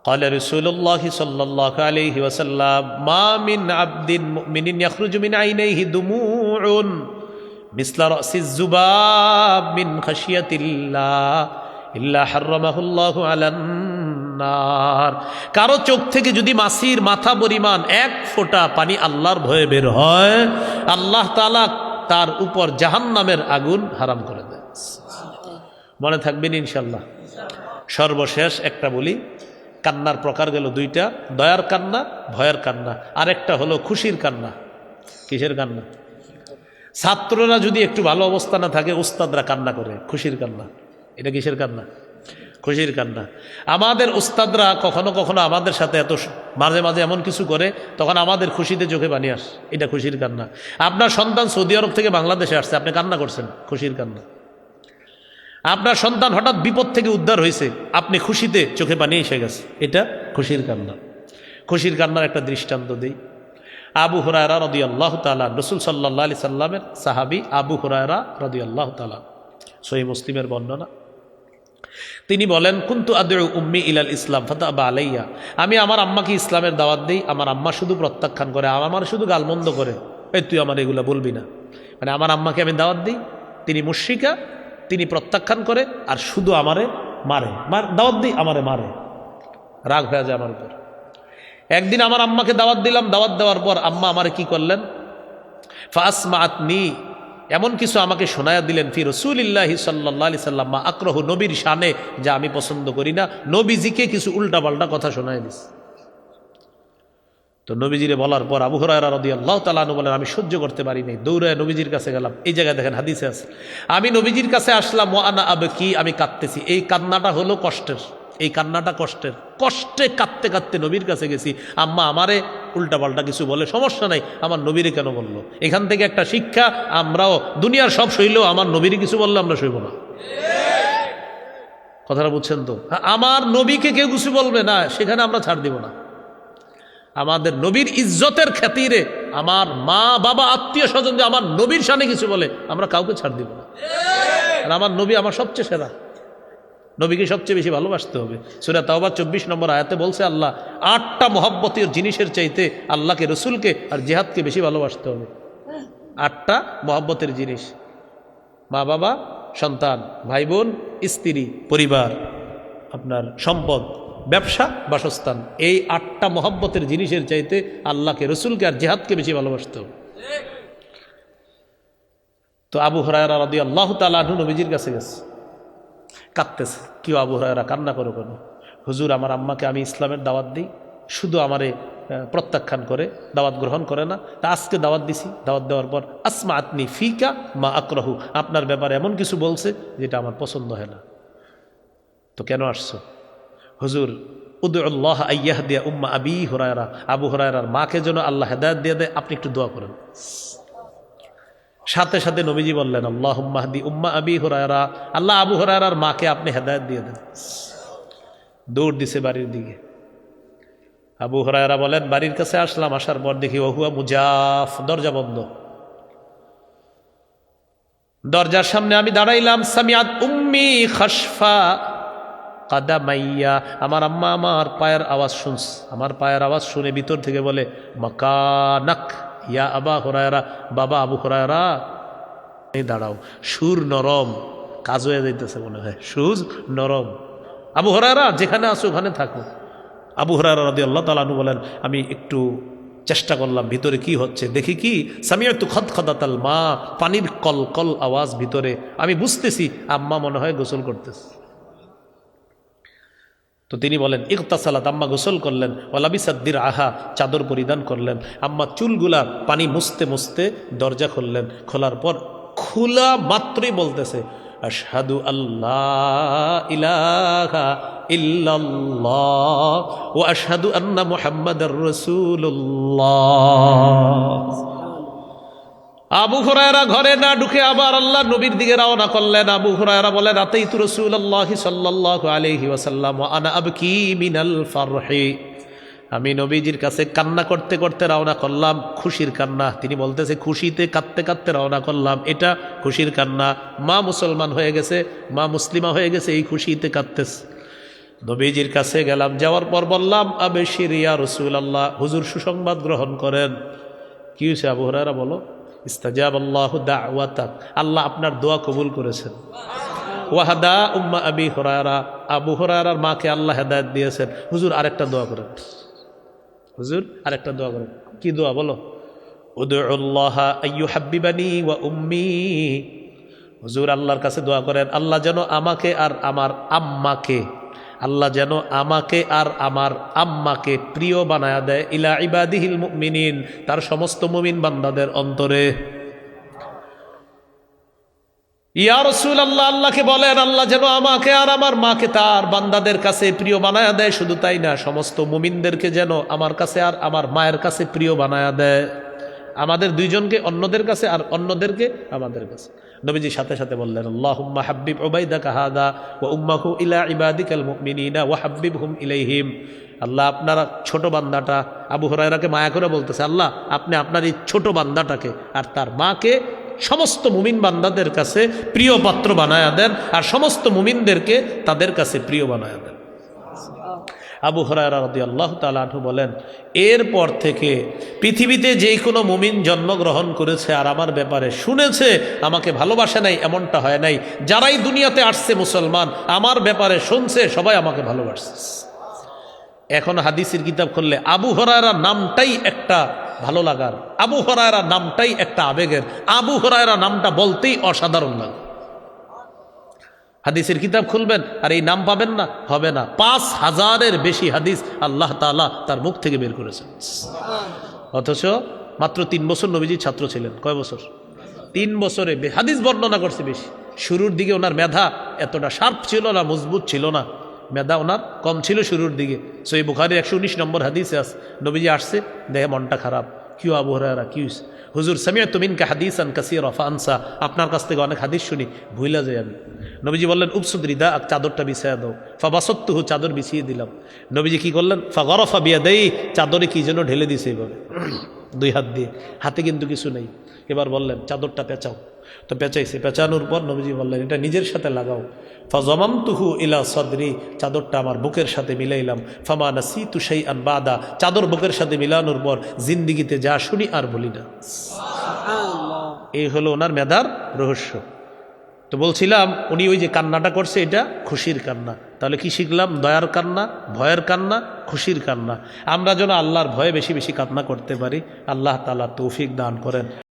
قال رسول الله صلى الله عليه وسلم ما من عبد مؤمن يخرج من عينيه دموع مثل رأس الذباب من خشية الله إلا حرمه الله على النار। কারো চোখ থেকে যদি মাছির মাথা পরিমাণ এক ফোঁটা পানি আল্লাহর ভয়ে বের হয়, আল্লাহ তাআলা তার উপর জাহান্নামের আগুন হারাম করে দেয়। মনে থাকবেন ইনশাল্লাহ। সর্বশেষ একটা বলি, কান্নার প্রকার গেল দুইটা, দয়ার কান্না, ভয়ের কান্না, আরেকটা হলো খুশির কান্না। কিসের কান্না? ছাত্ররা যদি একটু ভালো অবস্থা না থাকে, উস্তাদরা কান্না করে, খুশির কান্না। এটা কিসের কান্না? খুশির কান্না। আমাদের উস্তাদরা কখনো কখনো আমাদের সাথে এত মাঝে মাঝে এমন কিছু করে, তখন আমাদের খুশিতে চোখে পানি আসে, এটা খুশির কান্না। আপনার সন্তান সৌদি আরব থেকে বাংলাদেশে আসছে, আপনি কান্না করছেন, খুশির কান্না। আপনার সন্তান হঠাৎ বিপদ থেকে উদ্ধার হয়েছে, আপনি খুশিতে চোখে পানি এসে গেছে, এটা খুশির কান্না। খুশির কান্নার একটা দৃষ্টান্ত দিই। আবু হুরায়রা রাদিয়াল্লাহু তাআলা, রাসূল সাল্লাল্লাহু আলাইহি সাল্লামের সাহাবী আবু হুরায়রা রাদিয়াল্লাহু তাআলা, সহিহ মুসলিমের বর্ণনা। তিনি বলেন, কুনতু আদউ উম্মি ইলাল ইসলাম ফাতাবা আলাইয়া, আমি আমার আম্মাকে ইসলামের দাওয়াত দেই, আমার আম্মা শুধু প্রত্যাখ্যান করে, আমার শুধু গালমন্দ করে, এই তুই আমার এগুলা বলবি না। মানে আমার আম্মাকে আমি দাওয়াত দিই, তিনি মুশরিকা, তিনি প্রত্যাখ্যান করে আর শুধু আমারে মারে, দাওয়াত দিই আমারে মারে, রাগ হয়ে যায় আমার উপর। একদিন আমার আম্মাকে দাওয়াত দিলাম, দাওয়াত দেওয়ার পর আম্মা আমারে কি করলেন, ফাসমাআতনি, এমন কিছু আমাকে শোনায়া দিলেন, ফি রাসূলিল্লাহি সাল্লাল্লাহু আলাইহি সাল্লাম মা আকরাহু, নবীর শানে যা আমি পছন্দ করি না, নবীজিকে কিছু উল্টাপাল্টা কথা শোনায় দিস। তো নবীজিরে বলার পর আবু হুরায়রা রাদিয়াল্লাহু তাআলা আনহু বলেন, আমি সহ্য করতে পারি নাই, দৌড়ায় নবীজির কাছে গেলাম। এই জায়গায় দেখেন হাদিসে আছে, আমি নবীজির কাছে আসলাম, ওয়া আনা আবকি, আমি কাঁদতেছি। এই কান্নাটা হলো কষ্টের, এই কান্নাটা কষ্টের, কষ্টে কাঁদতে কাঁদতে নবীর কাছে গেছি। আম্মা আমারে উল্টাপাল্টা কিছু বলে, সমস্যা নাই, আমার নবীরে কেন বললো? এখান থেকে একটা শিক্ষা, আমরাও দুনিয়ার সব সইলেও আমার নবীরে কিছু বললে আমরা সইব না। কথাটা বুঝছেন তো? আমার নবীকে কেউ কিছু বলবে না, সেখানে আমরা ছাড় দিব না। আমাদের নবীর ইজ্জতের খাতিরে আমার মা বাবা আত্মীয় স্বজন যে আমার নবীর শানে কিছু বলে, আমরা কাউকে ছাড় দিব না। আর আমার নবী আমার সবচেয়ে সেরা, নবীকে সবচেয়ে বেশি ভালোবাসতে হবে। সূরা তাওবা 24 নম্বর আয়াতে বলছে আল্লাহ, 8টা মহব্বতের জিনিসের চাইতে আল্লাহকে, রসুলকে আর জিহাদকে বেশি ভালোবাসতে হবে। 8টা মহব্বতের জিনিস, মা বাবা, সন্তান, ভাই বোন, স্ত্রী, পরিবার, আপনার সম্পদ, ব্যবসা, বাসস্থান, এই 8টা মহব্বতের জিনিসের চাইতে আল্লাহকে, রসুলকে আর জিহাদকে বেশি ভালোবাসতে হবে। তো আবু হুরায়রা রাদিয়াল্লাহু তাআলা আনহু নবীজির কাছে গেছে, কাঁদতেছে। কেউ আবু হুরায়রা কান্না করো কেন? হুজুর, আমার আম্মাকে আমি ইসলামের দাওয়াত দিই, শুধু আমারে প্রত্যাখ্যান করে, দাওয়াত গ্রহণ করে না। তা আজকে দাওয়াত দিছি, দাওয়াত দেওয়ার পর আসমাআতনি ফিকা মা আকরাহু, আপনার ব্যাপারে এমন কিছু বলছে যেটা আমার পছন্দ হয় না। তো কেন আসছো? হুজুর, উদউল্লাহ আইয়াহদিয়া উম্মা আবি হুরায়রা, আবু হুরায়রার মাকে যেন আল্লাহ হেদায়েত দিয়ে দেয়, আপনি একটু দোয়া করেন। সাথে সাথে নবীজি বললেন, আল্লাহুম্মা হদি উম্মা আবি হুরায়রা, আল্লাহ আবু হুরায়রার মাকে আপনি হেদায়েত দিয়ে দেন। দৌড় দিছে বাড়ির দিকে। আবু হুরায়রা বলেন, বাড়ির কাছে আসলাম, আসার পর দেখি ওহুয়া মুজাফ, দরজা বন্ধ। দরজার সামনে আমি দাঁড়াইলাম। সামিআত উম্মি খাসফা কাদামাইয়া, আমার আম্মা আমার পায়ের আওয়াজ শুনছে। আমার পায়ের আওয়াজ শুনে ভিতর থেকে বলে, মাকানাক ইয়া আবা হুরায়রা, বাবা আবু হুরায়রা এই দাঁড়াও। সুর নরম, কাজ হয়ে যাইতেছে মনে হয়, সুর নরম। আবু হুরায়রা যেখানে আছো ওখানে থাকো। আবু হুরায়রা রাদিয়াল্লাহু তাআলা আনহু বলেন, আমি একটু চেষ্টা করলাম ভিতরে কি হচ্ছে, দেখি কি সামিআতু খদখদাতাল মা, পানির কলকল আওয়াজ ভিতরে। আমি বুঝতেছি আম্মা মনে হয় গোসল করতেছে। তো তিনি বলেন, ইগতাসালাত, আম্মা গোসল করলেন, ওয়ালাবিসাদ দিরআহা, চাদর পরিধান করলেন। আম্মা চুলগুলা পানি মুছতে মুছতে দরজা খুললেন। খোলার পর খোলা মাত্রই বলতেছে, আশহাদু আল্লাহ ইলাহা ইল্লাল্লাহ ওয়া আশহাদু আন্না মুহাম্মাদার রাসূলুল্লাহ। আবু হুরায়রা ঘরে না ঢুকে আবার আল্লাহ নবীর দিকে রওনা করলেন। আবু হুরায়রা বলেন, আতাইতু রাসূলুল্লাহি সাল্লাল্লাহু আলাইহি ওয়াসাল্লাম ওয়া আনা আবকি মিনাল ফারহি। আমি নবীজির কাছে কান্না করতে করতে রওনা করলাম, খুশির কান্না। তিনি বলতেছে, খুশিতে কাঁদতে কাঁদতে রওনা করলাম, এটা খুশির কান্না। মা মুসলমান হয়ে গেছে, মা মুসলিমা হয়ে গেছে, এই খুশিতে কাঁদতেছে। নবীজির কাছে গেলাম, যাওয়ার পর বললাম, আবশির ইয়া রাসূলুল্লাহ, হুজুর সুসংবাদ গ্রহণ করেন। কি হয়েছে আবু হুরায়রা বলো? ইস্তাজাবাল্লাহু দাওয়াতাক, আল্লাহ আপনার দোয়া কবুল করেছেন। ওয়াহাদা উম্মা আবি হুরায়রা, আবু হুরায়রার মাকে আল্লাহ হেদায়েত দিয়েছেন। হুজুর আরেকটা দোয়া করেন, হুজুর আরেকটা দোয়া করেন। কি দোয়া বলো? উদউল্লাহ আইয়ুহাব্বিবানি ওয়া উম্মি। হুজুর আল্লাহর কাছে দোয়া করেন, আল্লাহ যেন আমাকে আর আমার আম্মাকে, আল্লাহ যেন আমাকে আর আমার আম্মাকে প্রিয় বানায়া দেয় ইলা ইবাদিহিল মুমিনিন, তার সমস্ত মুমিন বান্দাদের অন্তরে। ইয়া রাসূলুল্লাহ, আল্লাহকে বলেন আল্লাহ যেন আমাকে আর আমার মাকে তার বান্দাদের কাছে প্রিয় বানায়া দেয়। শুধু তাই না, সমস্ত মুমিনদেরকে যেন আমার কাছে আর আমার মায়ের কাছে প্রিয় বানায়া দেয়। আমাদের দুইজনকে অন্যদের কাছে আর অন্যদেরকে আমাদের কাছে। নবীজি সাথে সাথে বললেন, আল্লাহুম্মা হাব্বিব উবাইদাকা হাদা ওয়া উম্মাহু ইলা ইবাদিকাল মুমিনিনা ওয়া হাব্বিবহুম ইলাইহিম। আল্লাহ আপনার ছোট বান্দাটা, আবু হুরায়রাকে মায়া করে বলতেছে, আল্লাহ আপনি আপনার এই ছোট বান্দাটাকে আর তার মাকে সমস্ত মুমিন বান্দাদের কাছে প্রিয় পাত্র বানায়া দেন, আর সমস্ত মুমিনদেরকে তাদের কাছে প্রিয় বানায়া দেন। আবু হুরায়রা রাদিয়াল্লাহু তাআলা আনহু বলেন, এরপর থেকে পৃথিবীতে যে কোনো মুমিন জন্মগ্রহণ করেছে আর আমার ব্যাপারে শুনেছে, আমাকে ভালোবাসে নাই এমনটা হয় নাই। যারাই দুনিয়াতে আসছে মুসলমান, আমার ব্যাপারে শুনছে, সবাই আমাকে ভালোবাসছে। এখন হাদিসের কিতাব খুললে আবু হুরায়রা নামটাই একটা ভালো লাগার, আবু হুরায়রা নামটাই একটা আবেগের, আবু হুরায়রা নামটা বলতেই অসাধারণ লাগে। হাদিসের কিতাব খুলবেন আর এই নাম পাবেন না, হবে না। ৫,০০০-এর বেশি হাদিস আল্লাহ তাআলা তার মুখ থেকে বের করেছেন। অথচ মাত্র ৩ বছর নবীজির ছাত্র ছিলেন। কয় বছর? ৩ বছরে হাদিস বর্ণনা করছে বেশি। শুরুর দিকে ওনার মেধা এতটা শার্প ছিল না, মজবুত ছিল না, মেধা ওনার কম ছিল শুরুর দিকে। সহিহ বুখারীর ১১৯ নম্বর হাদিসে আছে, নবীজি আসছে, দেখে মনটা খারাপ। কিউ আবু হুরায়রা, কি হইছে? হুজুর সামিআতু মিনকা হাদিসান কাসীরা ফানসা, আপনার কাছ থেকে অনেক হাদিস শুনি, ভুইলা যাই আমি। নবীজি বললেন, উবসুদ রিদা, চাদরটা বিছায়া দাও। ফাবাসাততুহু, চাদর বিছিয়ে দিলাম। নবীজি কি করলেন? ফাগরাফা বিয়াদাই, চাদরে কি যেন ঢেলে দিছে এইভাবে 2 হাত দিয়ে, হাতে কিন্তু কিছু নেই। এবার বললেন, চাদরটা পেঁচাও। তো পেঁচাইছে, পেঁচানোর পর নবীজি বললেন, এটা নিজের সাথে লাগাও। ফাজামামতুহু ইলা সদরি, চাদরটা আমার বুকের সাথে মিলাইলাম। ফামা নাসিতু শাইআন বাদা, চাদর বুকের সাথে মিলানোর পর জিন্দিগিতে যা শুনি আর বলি না। এই হলো ওনার মেধার রহস্য। তো বলছিলাম, উনি ওই যে কান্নাটা করছে, এটা খুশির কান্না। তাহলে কি শিখলাম? দয়ার কান্না, ভয়ের কান্না, খুশির কান্না। আমরা যেন আল্লাহর ভয়ে বেশি বেশি কান্না করতে পারি। আল্লাহ তাআলা তৌফিক দান করেন।